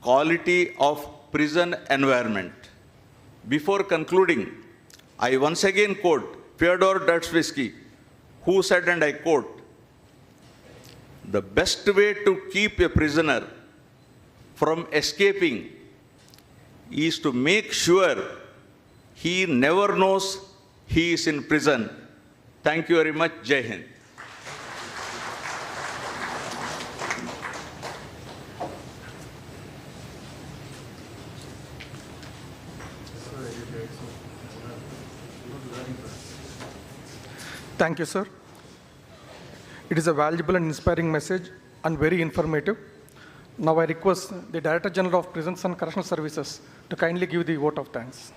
quality of prison environment. Before concluding, I once again quote Fyodor Dostoevsky, who said, and I quote, "The best way to keep a prisoner from escaping is to make sure he never knows he is in prison." Thank you very much. Jai Hind. Thank you, sir. It is a valuable and inspiring message and very informative. Now I request the Director General of Prisons and Correctional Services to kindly give the vote of thanks.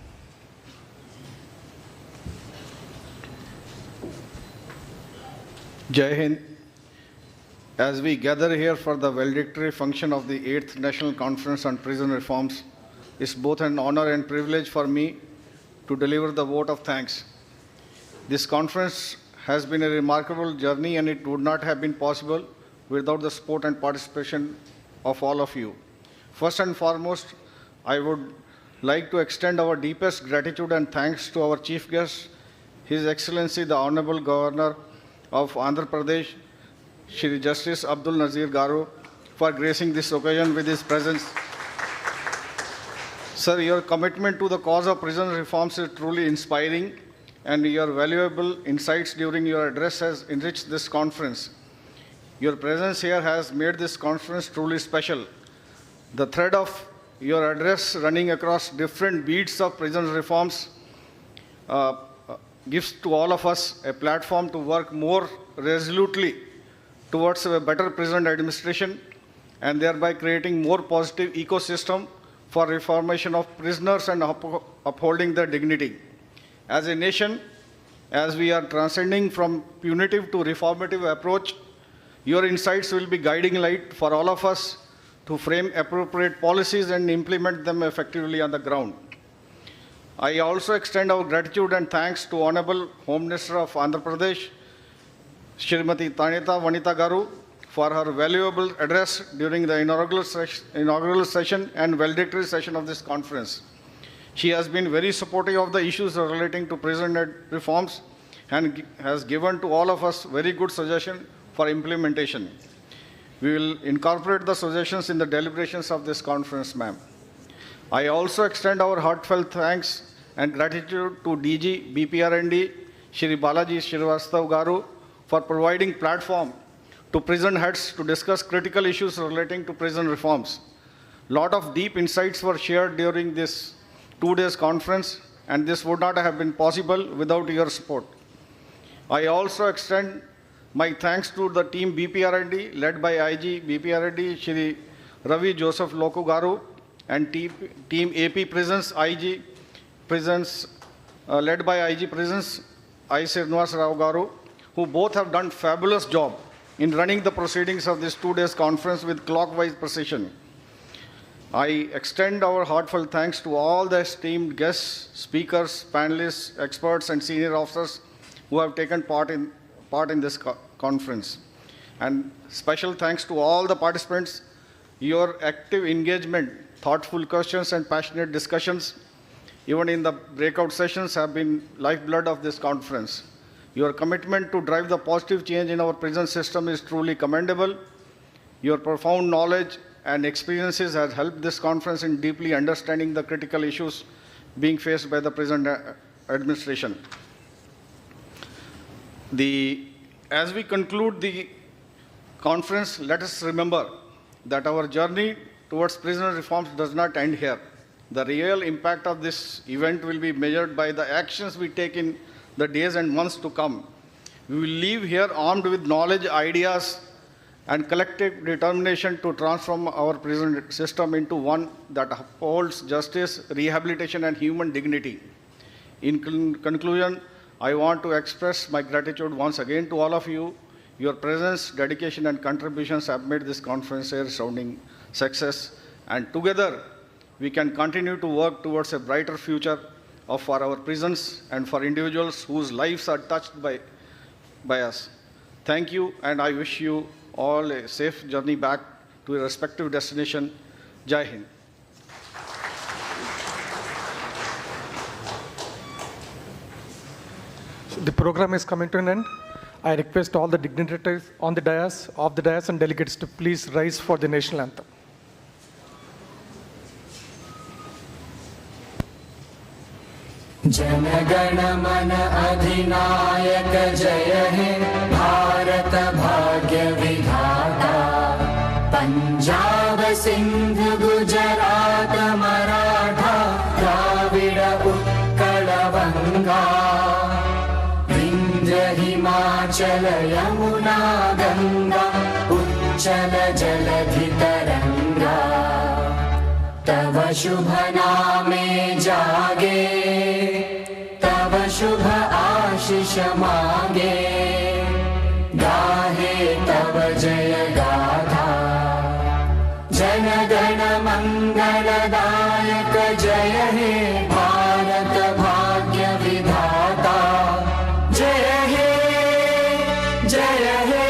Jai Hind. As we gather here for the valedictory function of the 8th National Conference on Prison Reforms, it's both an honor and privilege for me to deliver the vote of thanks. This conference has been a remarkable journey, and it would not have been possible without the support and participation of all of you. First and foremost, I would like to extend our deepest gratitude and thanks to our chief guest, His Excellency the Honorable Governor of Andhra Pradesh, Shri Justice Abdul Nazir Garu, for gracing this occasion with his presence. Sir, your commitment to the cause of prison reforms is truly inspiring, and your valuable insights during your address has enriched this conference. Your presence here has made this conference truly special. The thread of your address running across different beats of prison reforms gives to all of us a platform to work more resolutely towards a better prison administration, and thereby creating more positive ecosystem for reformation of prisoners and upholding their dignity. As a nation, as we are transcending from punitive to reformative approach, your insights will be guiding light for all of us to frame appropriate policies and implement them effectively on the ground. I also extend our gratitude and thanks to Honorable Home Minister of Andhra Pradesh, Srimati Tanita Vanita Garu, for her valuable address during the inaugural session and valedictory session of this conference. She has been very supportive of the issues relating to prison reforms and has given to all of us very good suggestions for implementation. We will incorporate the suggestions in the deliberations of this conference, ma'am. I also extend our heartfelt thanks and gratitude to DG BPRND Shri Balaji Srivastav Garu for providing platform to prison heads to discuss critical issues relating to prison reforms. Lot of deep insights were shared during this 2 days conference, and this would not have been possible without your support. I also extend my thanks to the team BPRND led by IG BPRND Shri Ravi Joseph Loku Garu and team AP Prisons IG Prisons led by IG Prisons I Srinivas Rao Garu, who both have done fabulous job in running the proceedings of this 2 days conference with clockwise precision. I extend our heartfelt thanks to all the esteemed guests, speakers, panelists, experts, and senior officers who have taken part in this conference. And special thanks to all the participants. Your active engagement, thoughtful questions, and passionate discussions, even in the breakout sessions, have been lifeblood of this conference. Your commitment to drive the positive change in our prison system is truly commendable. Your profound knowledge and experiences has helped this conference in deeply understanding the critical issues being faced by the prison administration. As we conclude the conference, let us remember that our journey towards prison reforms does not end here. The real impact of this event will be measured by the actions we take in the days and months to come. We will leave here armed with knowledge, ideas, and collective determination to transform our prison system into one that upholds justice, rehabilitation, and human dignity. In conclusion, I want to express my gratitude once again to all of you. Your presence, dedication, and contributions have made this conference a resounding success, and together we can continue to work towards a brighter future for our prisons and for individuals whose lives are touched by us. Thank you, and I wish you all a safe journey back to your respective destination. Jai Hind. The program is coming to an end. I request all the dignitaries on the dais, and delegates to please rise for the national anthem. Jana Gana मन अधिनायक जय हे भारत भाग्य विधाता पंजाब सिंध गुजरात मराठा द्राविड उत्कल बंगा विंध्य हिमाचल यमुना गंगा उच्चल जलधि तरंगा तव शुभ नामे जागे तव शुभ आशीष मांगे गाहे तव जय गाथा जन गण मंगलदायक जय हे भारत भाग्य विधाता जय हे जय हे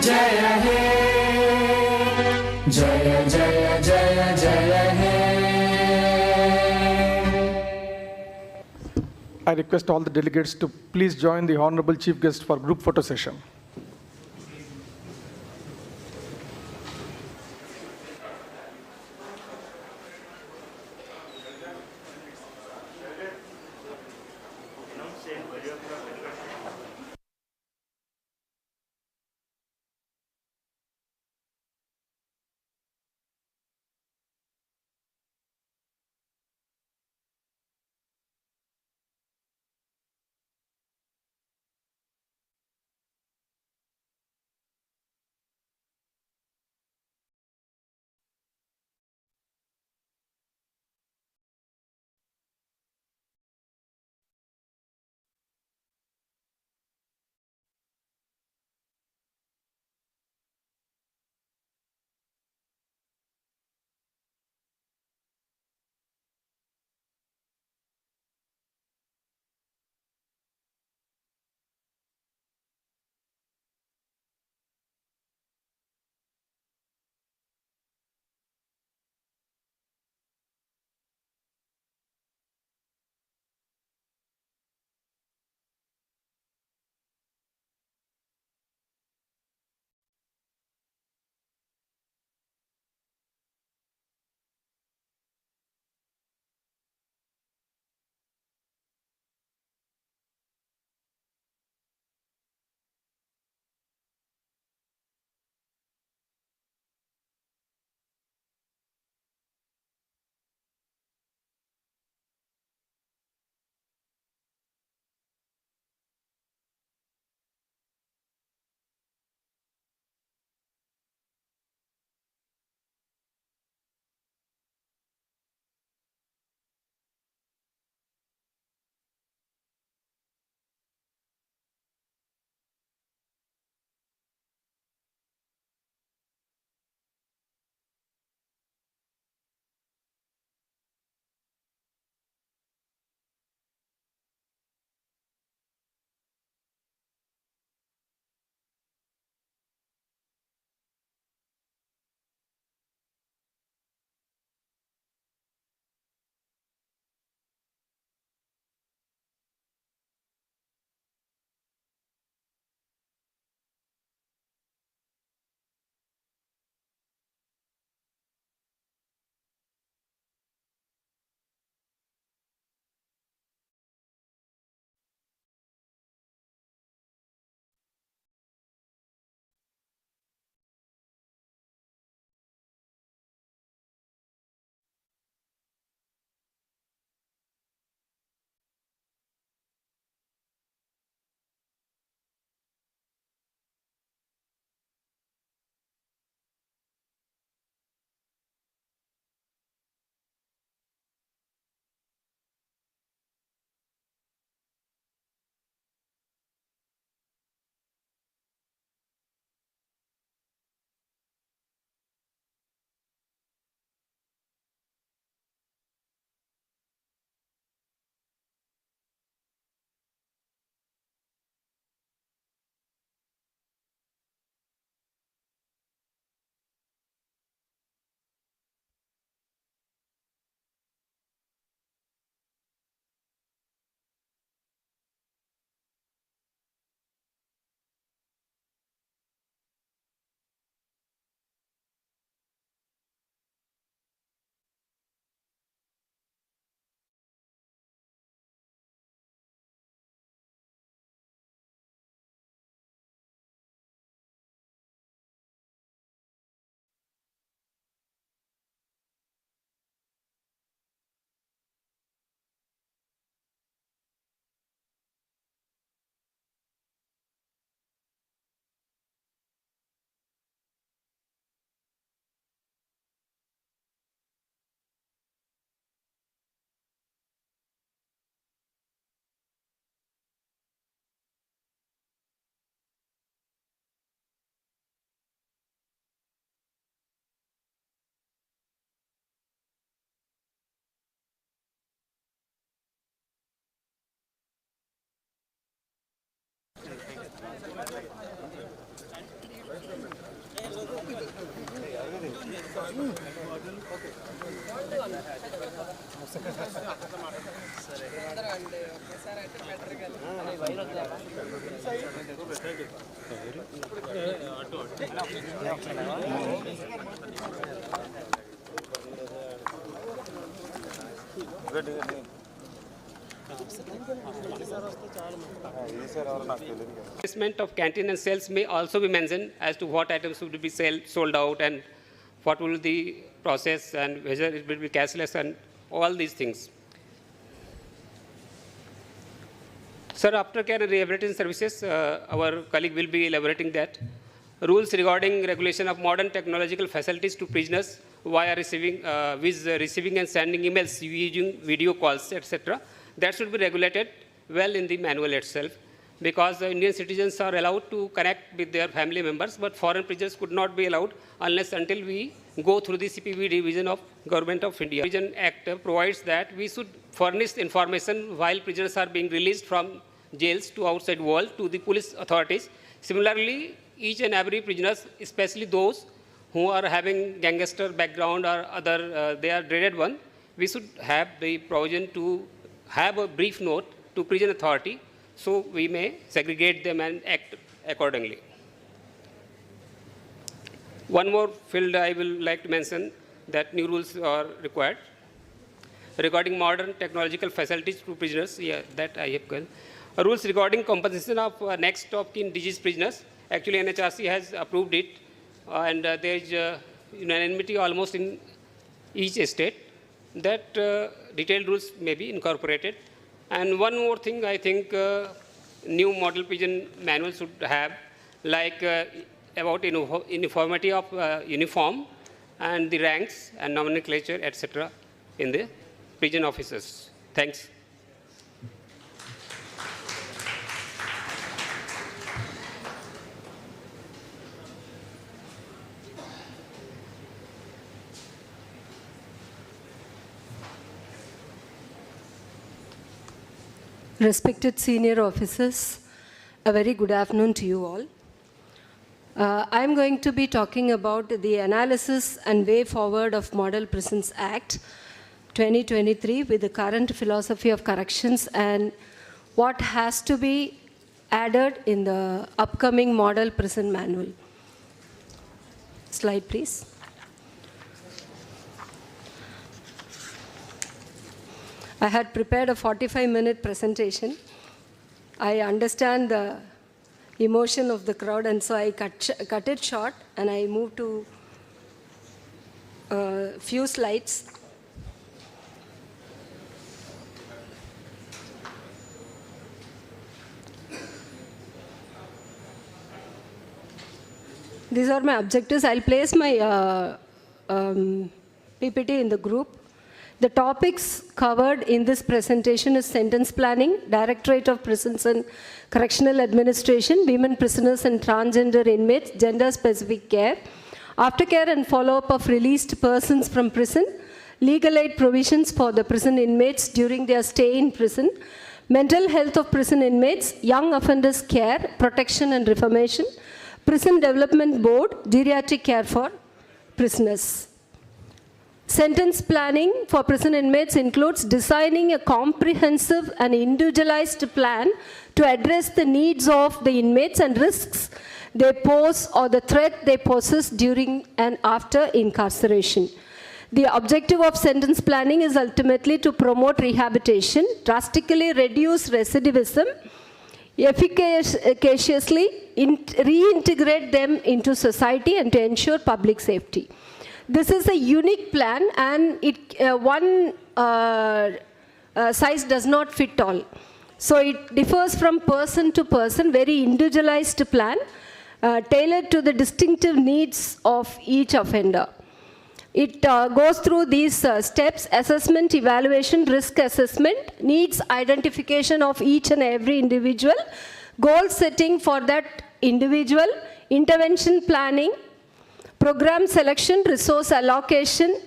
जय हे जय जय जय जय हे I request all the delegates to please join the Honorable Chief Guest for group photo session. Placement of canteen and sales may also be mentioned as to what items would be sold out and what will the process and whether it will be cashless and all these things. Sir, aftercare and rehabilitation services, our colleague will be elaborating that. Rules regarding regulation of modern technological facilities to prisoners via receiving and sending emails using video calls, etc. That should be regulated well in the manual itself, because the Indian citizens are allowed to connect with their family members, but foreign prisoners could not be allowed unless until we go through the CPV division of Government of India. Division Act provides that we should furnish information while prisoners are being released from jails to outside world to the police authorities. Similarly, each and every prisoners, especially those who are having gangster background or other, they are dreaded one, we should have the provision to have a brief note to prison authority, so we may segregate them and act accordingly. One more field I will like to mention, that new rules are required regarding modern technological facilities to prisoners. Yeah, that I have given. Rules regarding compensation of next of kin disease prisoners. Actually, NHRC has approved it, and there is unanimity almost in each state that detailed rules may be incorporated. And one more thing, I think new model prison manual should have, like about uniformity of uniform and the ranks and nomenclature, etc. in the prison officers. Thanks. Respected senior officers, a very good afternoon to you all. I am going to be talking about the analysis and way forward of Model Prisons Act 2023 with the current philosophy of corrections and what has to be added in the upcoming Model Prison Manual. Slide, please. I had prepared a 45-minute presentation. I understand the emotion of the crowd, and so I cut it short, and I moved to a few slides. These are my objectives. I'll place my PPT in the group. The topics covered in this presentation is sentence planning, Directorate of Prisons and Correctional Administration, women prisoners and transgender inmates, gender-specific care, aftercare and follow-up of released persons from prison, legal aid provisions for the prison inmates during their stay in prison, mental health of prison inmates, young offenders care, protection and reformation, prison development board, geriatric care for prisoners. Sentence planning for prison inmates includes designing a comprehensive and individualized plan to address the needs of the inmates and risks they pose or the threat they possess during and after incarceration. The objective of sentence planning is ultimately to promote rehabilitation, drastically reduce recidivism, efficaciously reintegrate them into society, and to ensure public safety. This is a unique plan, and one size does not fit all. So it differs from person to person, very individualized plan, tailored to the distinctive needs of each offender. It goes through these steps: assessment, evaluation, risk assessment, needs identification of each and every individual, goal setting for that individual, intervention planning, program selection, resource allocation,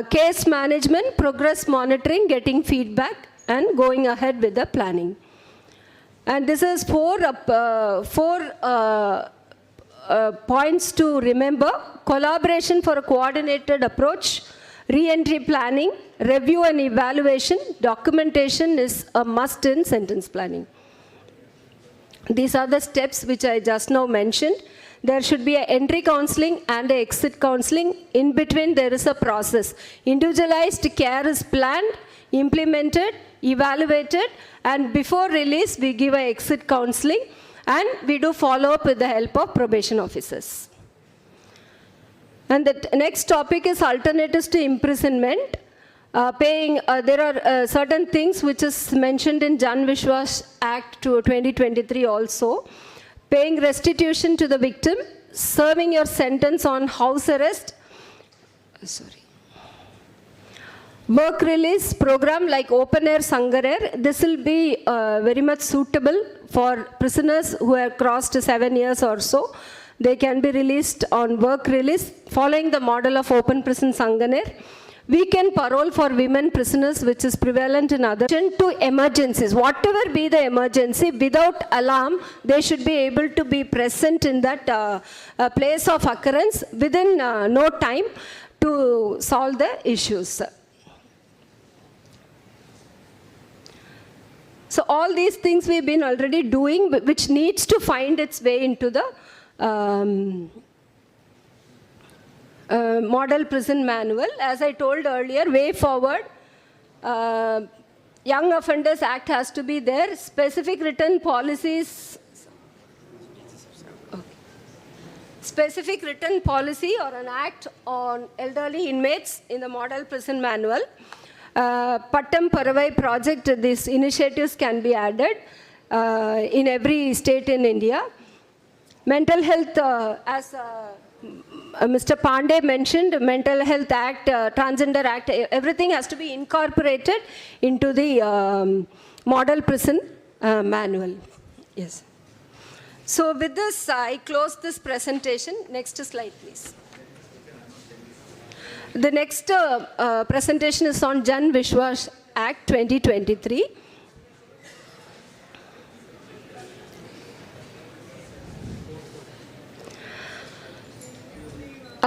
case management, progress monitoring, getting feedback, and going ahead with the planning. And this is four points to remember: collaboration for a coordinated approach, re-entry planning, review and evaluation, documentation is a must in sentence planning. These are the steps which I just now mentioned. There should be an entry counseling and an exit counseling. In between, there is a process. Individualized care is planned, implemented, evaluated, and before release, we give an exit counseling, and we do follow-up with the help of probation officers. And the next topic is alternatives to imprisonment. There are certain things which is mentioned in Jan Vishwas Act 2023 also. Paying restitution to the victim, serving your sentence on house arrest, work release program like open air Sangarer. This will be very much suitable for prisoners who have crossed 7 years or so. They can be released on work release following the model of open prison Sanganer. Weekend parole for women prisoners, which is prevalent in other. To emergencies, whatever be the emergency, without alarm, they should be able to be present in that place of occurrence within no time to solve the issues. So all these things we've been already doing, which needs to find its way into the model prison manual. As I told earlier, way forward, Young Offenders Act has to be there. Specific written policies, specific written policy or an act on elderly inmates in the model prison manual. Pattam Paravai project, these initiatives can be added in every state in India. Mental health, as Mr. Pandey mentioned, Mental Health Act, Transgender Act, everything has to be incorporated into the model prison manual. Yes. So with this, I close this presentation. Next slide, please. The next presentation is on Jan Vishwas Act 2023.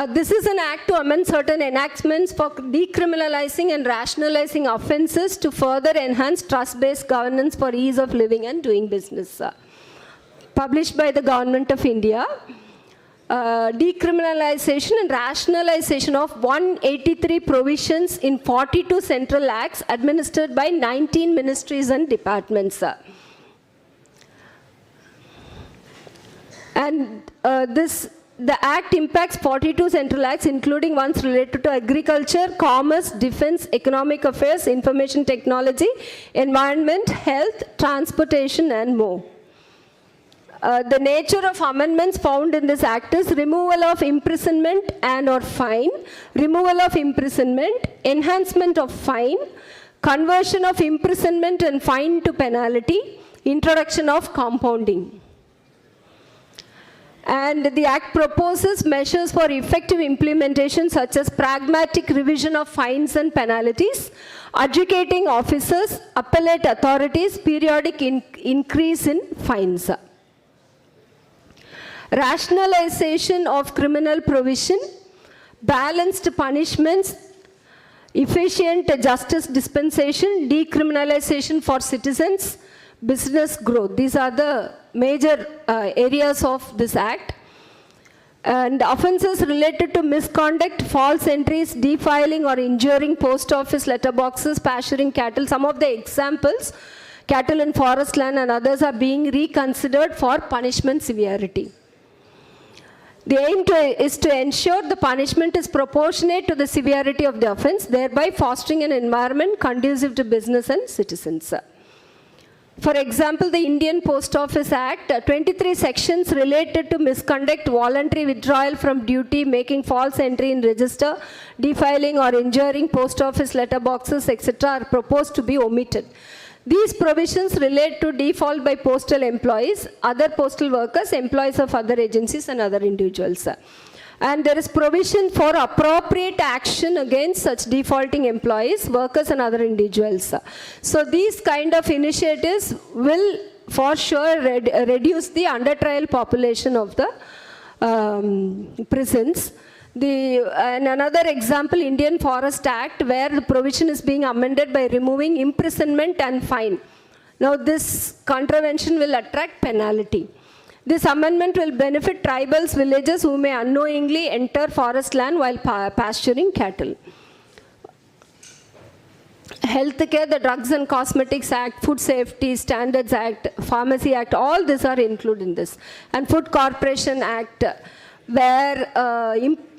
This is an act to amend certain enactments for decriminalizing and rationalizing offenses to further enhance trust-based governance for ease of living and doing business. Published by the Government of India. Decriminalization and rationalization of 183 provisions in 42 central acts administered by 19 ministries and departments. And the Act impacts 42 central acts, including ones related to agriculture, commerce, defense, economic affairs, information technology, environment, health, transportation, and more. The nature of amendments found in this Act is removal of imprisonment and or fine, removal of imprisonment, enhancement of fine, conversion of imprisonment and fine to penalty, introduction of compounding. And the Act proposes measures for effective implementation such as pragmatic revision of fines and penalties, adjudicating officers, appellate authorities, periodic increase in fines. Rationalization of criminal provision, balanced punishments, efficient justice dispensation, decriminalization for citizens, business growth. These are the major areas of this Act. And offenses related to misconduct, false entries, defiling or injuring post office letterboxes, pasturing cattle, some of the examples, cattle in forest land and others are being reconsidered for punishment severity. The aim is to ensure the punishment is proportionate to the severity of the offense, thereby fostering an environment conducive to business and citizens. For example, the Indian Post Office Act, 23 sections related to misconduct, voluntary withdrawal from duty, making false entry in register, defiling or injuring post office letterboxes, etc. are proposed to be omitted. These provisions relate to default by postal employees, other postal workers, employees of other agencies and other individuals. And there is provision for appropriate action against such defaulting employees, workers and other individuals. So these kind of initiatives will for sure reduce the under trial population of the prisons. And another example, Indian Forest Act, where the provision is being amended by removing imprisonment and fine. Now this contravention will attract penalty. This amendment will benefit tribals, villages who may unknowingly enter forest land while pasturing cattle. Healthcare, the Drugs and Cosmetics Act, Food Safety Standards Act, Pharmacy Act, all these are included in this. And Food Corporation Act, where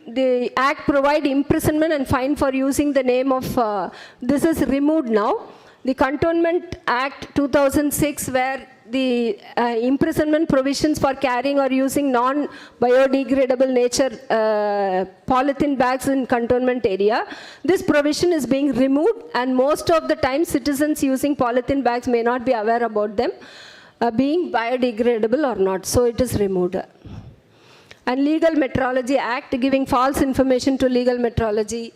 the Act provide imprisonment and fine for using the name of, this is removed now. The Cantonment Act 2006, where the imprisonment provisions for carrying or using non-biodegradable nature polythene bags in cantonment area, this provision is being removed, and most of the time citizens using polythene bags may not be aware about them being biodegradable or not, so it is removed. And Legal Metrology Act, giving false information to legal metrology,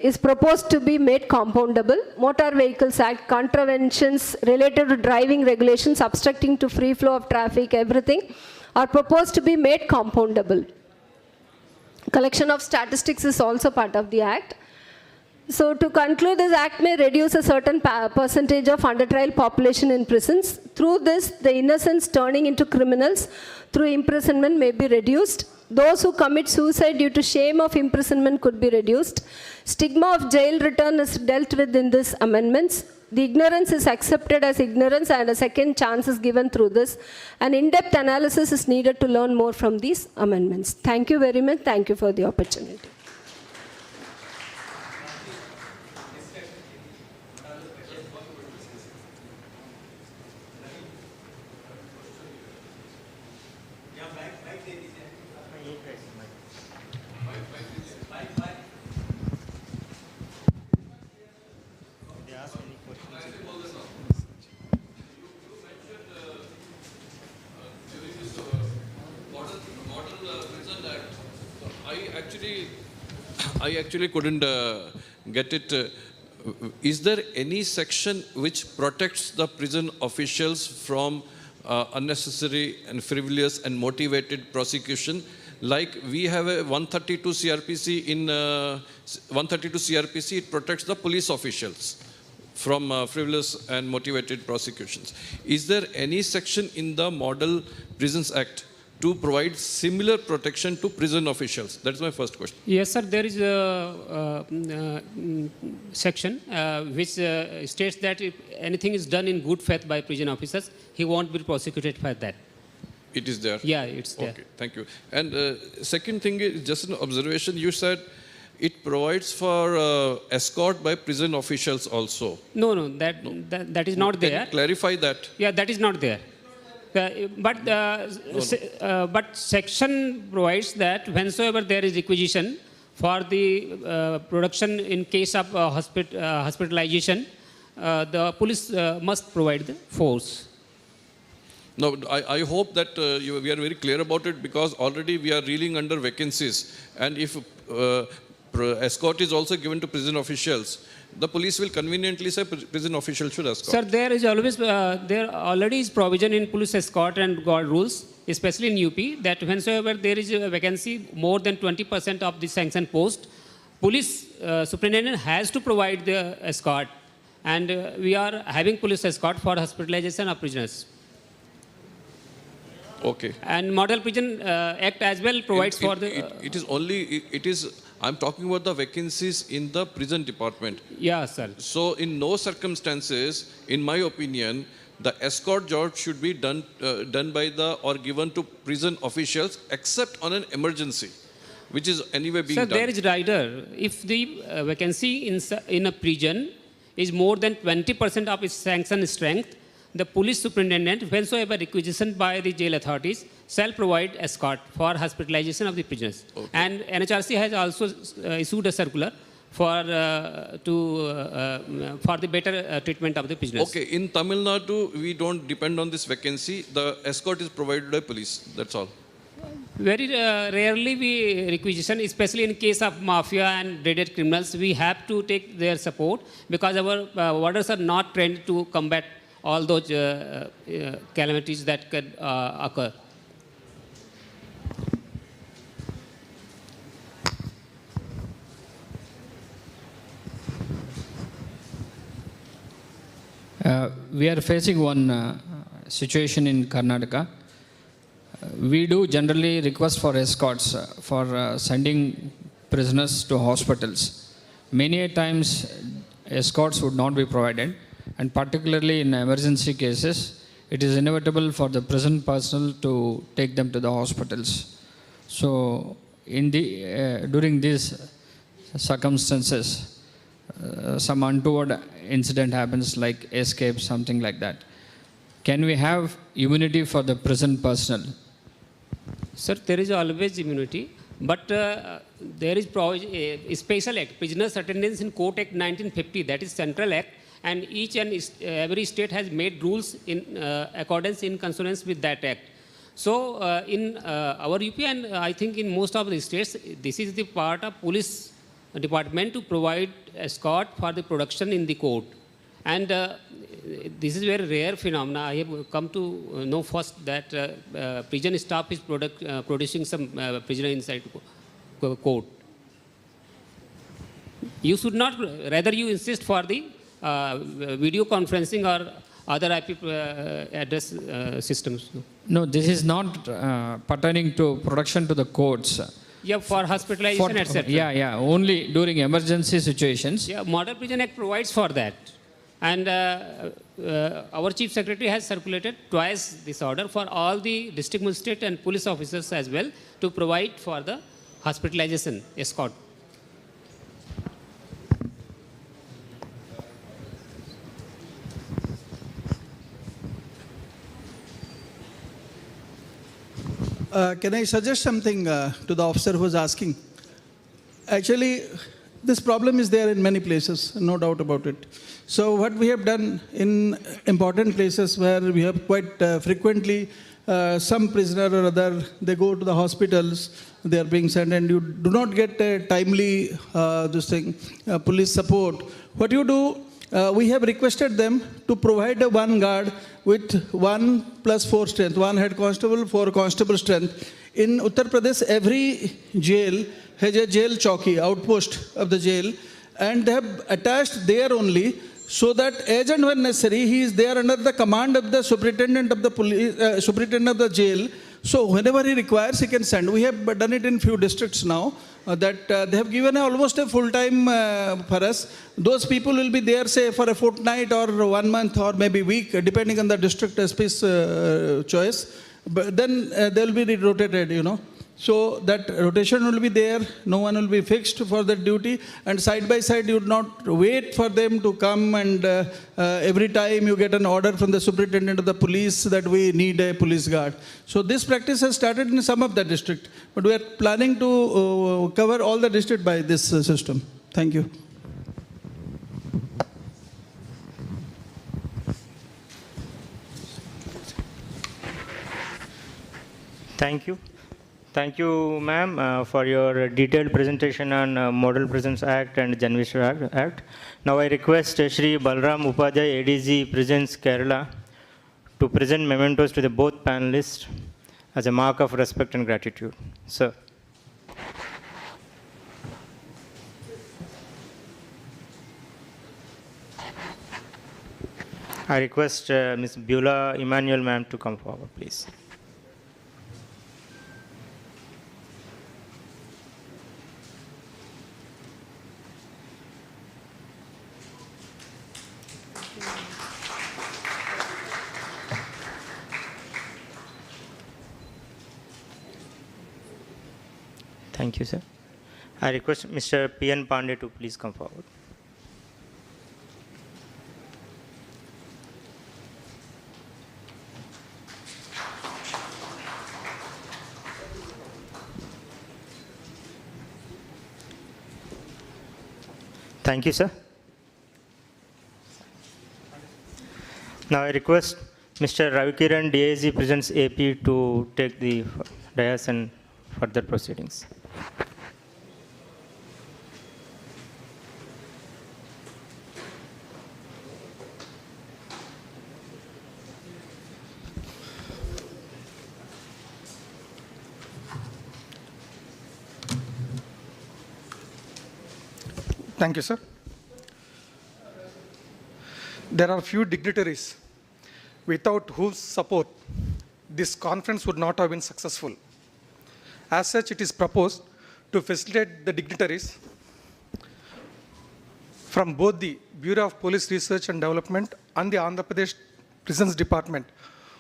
is proposed to be made compoundable. Motor Vehicles Act, contraventions related to driving regulations, obstructing to free flow of traffic, everything are proposed to be made compoundable. Collection of statistics is also part of the Act. So to conclude, this Act may reduce a certain percentage of under trial population in prisons. Through this, the innocents turning into criminals through imprisonment may be reduced. Those who commit suicide due to shame of imprisonment could be reduced. Stigma of jail return is dealt with in these amendments. The ignorance is accepted as ignorance and a second chance is given through this. An in-depth analysis is needed to learn more from these amendments. Thank you very much. Thank you for the opportunity. I actually couldn't get it. Is there any section which protects the prison officials from unnecessary and frivolous and motivated prosecution? Like we have a 132 CRPC in 132 CRPC, it protects the police officials from frivolous and motivated prosecutions. Is there any section in the Model Prisons Act to provide similar protection to prison officials? That's my first question. Yes, sir. There is a section which states that if anything is done in good faith by prison officers, he won't be prosecuted for that. It is there? Yeah, it's there. Okay, thank you. And second thing is just an observation. You said it provides for escort by prison officials also. No, that is not there. Can you clarify that? Yeah, that is not there. But section provides that whensoever there is requisition for the production in case of hospitalization, the police must provide the force. No, I hope that we are very clear about it, because already we are reeling under vacancies. And if escort is also given to prison officials, the police will conveniently say prison officials should escort. Sir, there is always, there already is provision in police escort and guard rules, especially in UP, that whensoever there is a vacancy more than 20% of the sanctioned post, police superintendent has to provide the escort. And we are having police escort for hospitalization of prisoners. Okay. And Model Prison Act as well provides for the... It is I'm talking about the vacancies in the prison department. Yeah, sir. So in no circumstances, in my opinion, the escort job should be done by or given to prison officials, except on an emergency, which is anyway being done. Sir, there is rider. If the vacancy in a prison is more than 20% of its sanction strength, the police superintendent, whensoever requisitioned by the jail authorities, shall provide escort for hospitalization of the prisoners. Okay. And NHRC has also issued a circular for the better treatment of the prisoners. Okay, in Tamil Nadu, we don't depend on this vacancy. The escort is provided by police. That's all. Very rarely we requisition, especially in case of mafia and dreaded criminals. We have to take their support because our warders are not trained to combat all those calamities that could occur. We are facing one situation in Karnataka. We do generally request for escorts for sending prisoners to hospitals. Many a times escorts would not be provided, and particularly in emergency cases, it is inevitable for the prison personnel to take them to the hospitals. So, during these circumstances, some untoward incident happens, like escape, something like that. Can we have immunity for the prison personnel? Sir, there is always immunity, but there is a special act, Prisoners Attendance in Court Act 1950, that is Central Act, and each and every state has made rules in accordance in consonance with that act. So in our UP and I think in most of the states, this is the part of police department to provide escort for the production in the court. And this is very rare phenomena. I have come to know first that prison staff is producing some prisoner inside court. You should not, rather you insist for the video conferencing or other IP address systems. No, this is not pertaining to production to the courts. Yeah, for hospitalization, etc. Yeah, only during emergency situations. Yeah, Model Prison Act provides for that. And our Chief Secretary has circulated twice this order for all the district magistrate and police officers as well to provide for the hospitalization escort. Can I suggest something to the officer who was asking? Actually, this problem is there in many places, no doubt about it. So what we have done in important places where we have quite frequently some prisoner or other, they go to the hospitals, they are being sent, and you do not get a timely police support. What you do, we have requested them to provide a one guard with 1 + 4 strength, 1 head constable, 4 constable strength. In Uttar Pradesh, every jail has a jail chowki, outpost of the jail, and they have attached there only, so that as and when necessary, he is there under the command of the superintendent of the police, superintendent of the jail. So whenever he requires, he can send. We have done it in few districts now. That they have given almost a full time for us. Those people will be there, say, for a fortnight or 1 month or maybe week, depending on the district SP's choice. But then they will be rotated, So that rotation will be there. No one will be fixed for that duty. And side by side, you do not wait for them to come, and every time you get an order from the superintendent of the police that we need a police guard. So this practice has started in some of the district, but we are planning to cover all the district by this system. Thank you. Thank you. Thank you, ma'am, for your detailed presentation on Model Prisons Act and Janvishwar Act. Now I request Shri Balram Upadhyay, ADG Prisons Kerala, to present mementos to the both panelists as a mark of respect and gratitude. Sir. I request Ms. Beulah Emmanuel, ma'am, to come forward, please. Thank you, sir. I request Mr. P.N. Pandey to please come forward. Thank you, sir. Now I request Mr. Ravikiran, DAG Prisons AP, to take the dais and further proceedings. Thank you, sir. There are few dignitaries without whose support this conference would not have been successful. As such, it is proposed to facilitate the dignitaries from both the Bureau of Police Research and Development and the Andhra Pradesh Prisons Department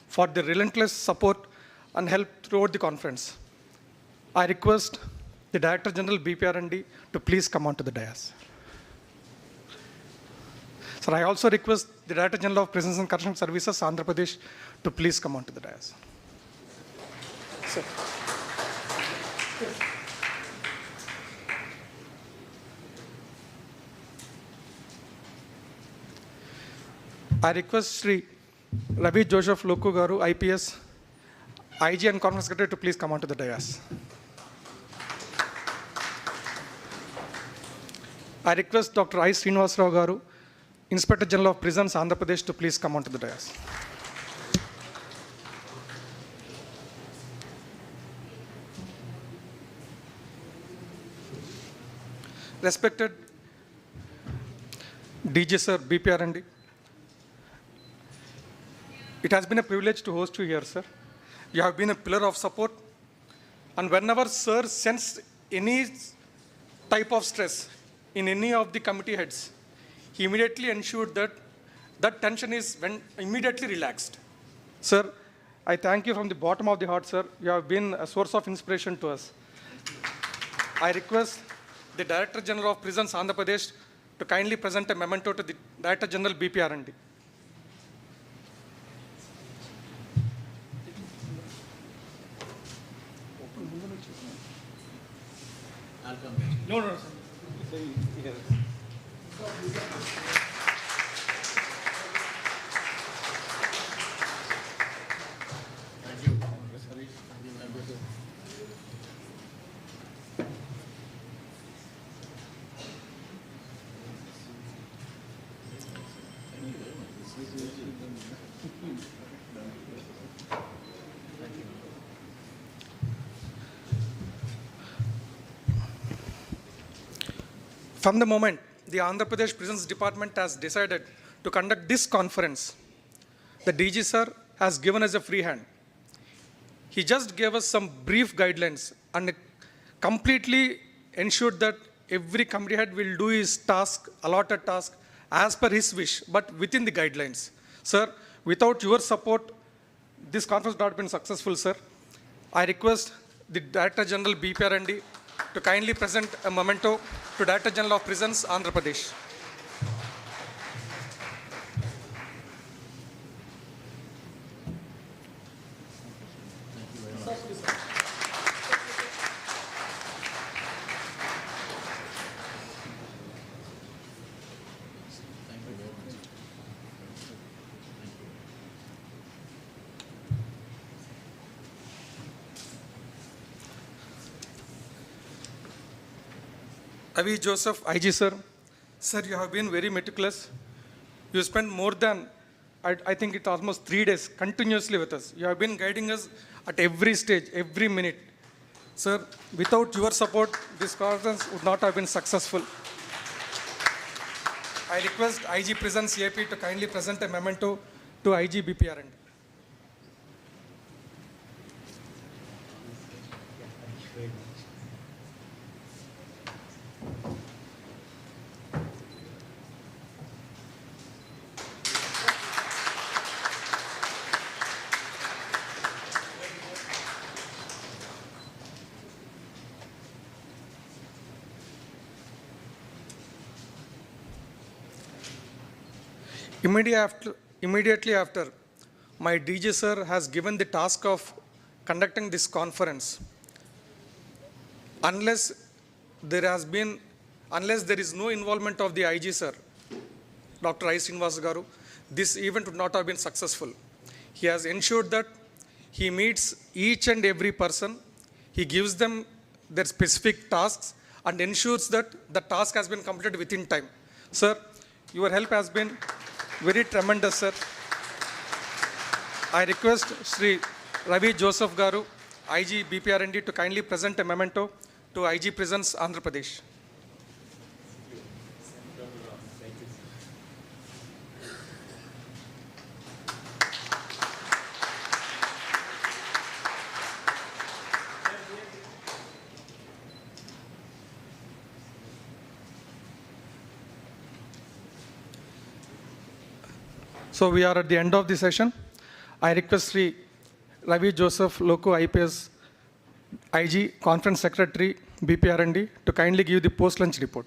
for their relentless support and help throughout the conference. I request the Director General BPRND to please come onto the dais. Sir, I also request the Director General of Prisons and Correctional Services, Andhra Pradesh, to please come onto the dais. Sir. I request Sri Ravi Joseph Loku Garu, IPS, IG and Conference Secretary, to please come onto the dais. I request Dr. I. Srinivasarao Garu, Inspector General of Prisons, Andhra Pradesh, to please come onto the dais. Respected DG Sir, BPRND, it has been a privilege to host you here, sir. You have been a pillar of support, and whenever Sir sends any type of stress in any of the committee heads, he immediately ensured that that tension is immediately relaxed. Sir, I thank you from the bottom of the heart, sir. You have been a source of inspiration to us. I request the Director General of Prisons, Andhra Pradesh, to kindly present a memento to the Director General BPRND. No, sir. From the moment the Andhra Pradesh Prisons Department has decided to conduct this conference, the DG sir has given us a free hand. He just gave us some brief guidelines and completely ensured that every committee head will do his task, allotted task, as per his wish, but within the guidelines. Sir, without your support, this conference would not have been successful, sir. I request the Director General BPRND to kindly present a memento to Director General of Prisons, Andhra Pradesh. Avi Joseph, IG sir. Sir, you have been very meticulous. You spent more than, I think it's almost 3 days continuously with us. You have been guiding us at every stage, every minute. Sir, without your support, this conference would not have been successful. I request IG Prisons AP to kindly present a memento to IG BPRND. Immediately after, my DG sir has given the task of conducting this conference. Unless there is no involvement of the IG sir, Dr. I. Srinivas Garu, this event would not have been successful. He has ensured that he meets each and every person, he gives them their specific tasks and ensures that the task has been completed within time. Sir, your help has been very tremendous, sir. I request Sri Ravi Joseph Garu, IG BPRND, to kindly present a memento to IG Prisons, Andhra Pradesh. So we are at the end of the session. I request Sri Ravi Joseph Loco IPS IG, Conference Secretary, BPRND, to kindly give the post-lunch report.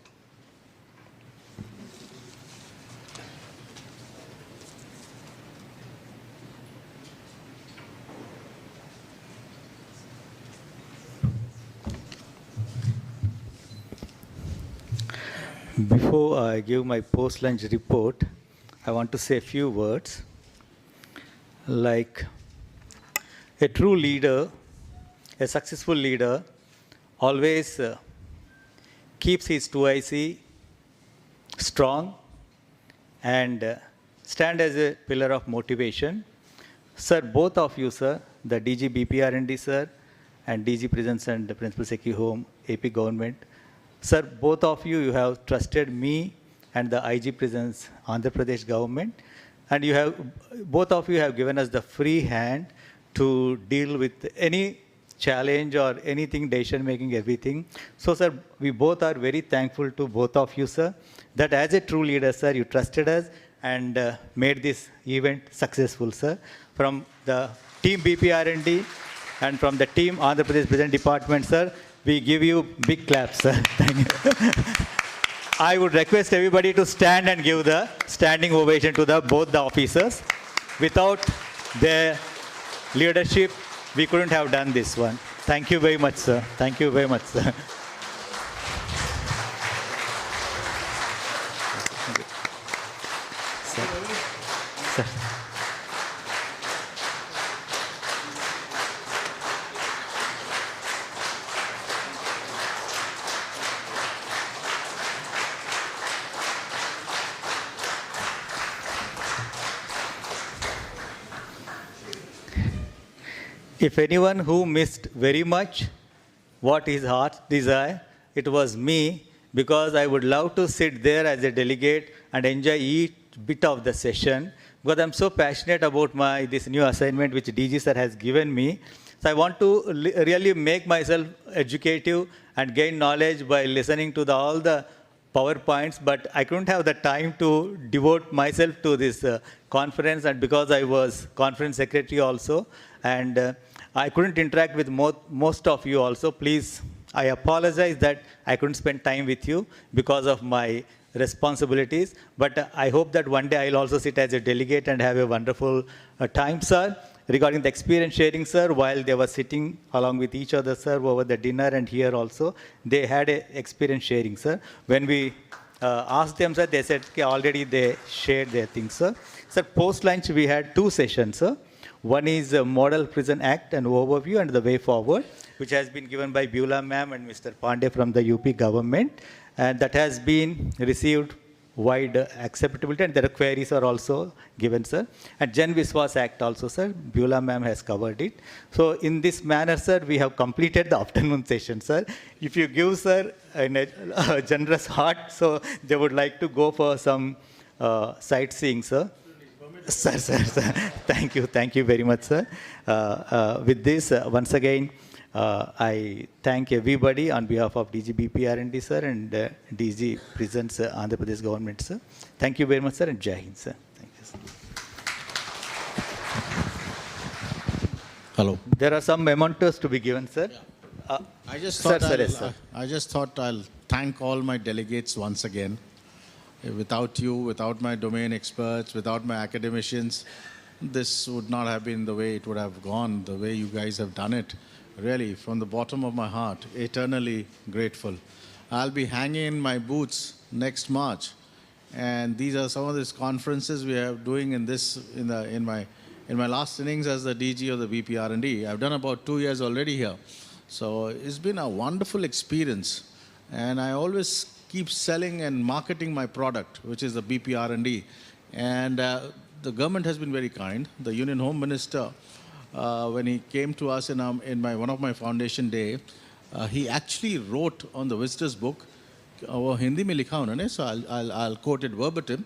Before I give my post-lunch report, I want to say a few words. Like a true leader, a successful leader, always keeps his 2IC strong and stand as a pillar of motivation. Sir, both of you, sir, the DG BPRND, sir, and DG Prisons and the Principal Secretary Home, AP Government, sir, both of you, you have trusted me and the IG Prisons, Andhra Pradesh government, and you have, both of you have given us the free hand to deal with any challenge or anything, decision making, everything. So, sir, we both are very thankful to both of you, sir, that as a true leader, sir, you trusted us and made this event successful, sir. From the team BPRND and from the team Andhra Pradesh Prison Department, sir, we give you big claps, sir. Thank you. I would request everybody to stand and give the standing ovation to both the officers. Without their leadership, we couldn't have done this one. Thank you very much, sir. Thank you very much, sir. Sir. If anyone who missed very much what his heart desire, it was me, because I would love to sit there as a delegate and enjoy each bit of the session, because I'm so passionate about this new assignment which DG sir has given me. So I want to really make myself educative and gain knowledge by listening to all the PowerPoints, but I couldn't have the time to devote myself to this conference, and because I was conference secretary also, and I couldn't interact with most of you also. Please, I apologize that I couldn't spend time with you because of my responsibilities, but I hope that one day I'll also sit as a delegate and have a wonderful time, sir. Regarding the experience sharing, sir, while they were sitting along with each other, sir, over the dinner and here also, they had a experience sharing, sir. When we asked them, sir, they said okay, already they shared their things, sir. Sir, post-lunch we had 2 sessions, sir. One is Model Prison Act and overview and the way forward, which has been given by Beulah ma'am and Mr. Pandey from the UP government, and that has been received wide acceptability, and there are queries are also given, sir. And Jan Viswas Act also, sir, Beulah ma'am has covered it. So in this manner, sir, we have completed the afternoon session, sir. If you give, sir, a generous heart, so they would like to go for some sightseeing, sir. Sir. Thank you very much, sir. With this, once again, I thank everybody on behalf of DG BPRND, sir, and DG Prisons, Andhra Pradesh government, sir. Thank you very much, sir, and Jai Hind, sir. Thank you, sir. Hello. There are some mementos to be given, sir. Yeah. I just thought I'll thank all my delegates once again. Without you, without my domain experts, without my academicians, this would not have been the way it would have gone, the way you guys have done it. Really, from the bottom of my heart, eternally grateful. I'll be hanging in my boots next March, and these are some of these conferences we are doing in my last innings as the DG of the BPRND. I've done about 2 years already here, so it's been a wonderful experience, and I always keep selling and marketing my product, which is the BPRND, and the government has been very kind. The Union Home Minister, when he came to us in one of my foundation day, he actually wrote on the visitor's book, Hindi mein likha unhone, so I'll quote it verbatim,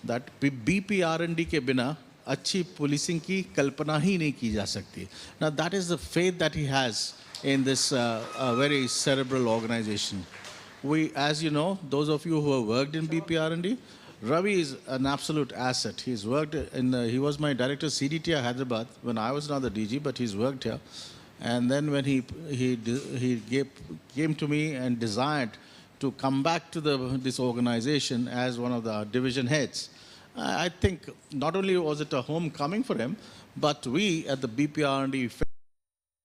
that BPRND ke bina अच्छी policing की कल्पना ही नहीं की जा सकती. Now that is the faith that he has in this very cerebral organization. We, as you know, those of you who have worked in BPRND, Ravi is an absolute asset. He's worked he was my director CDT at Hyderabad when I was not the DG, but he's worked here. And then when he came to me and desired to come back to this organization as one of the division heads, I think not only was it a homecoming for him, but we at the BPR&D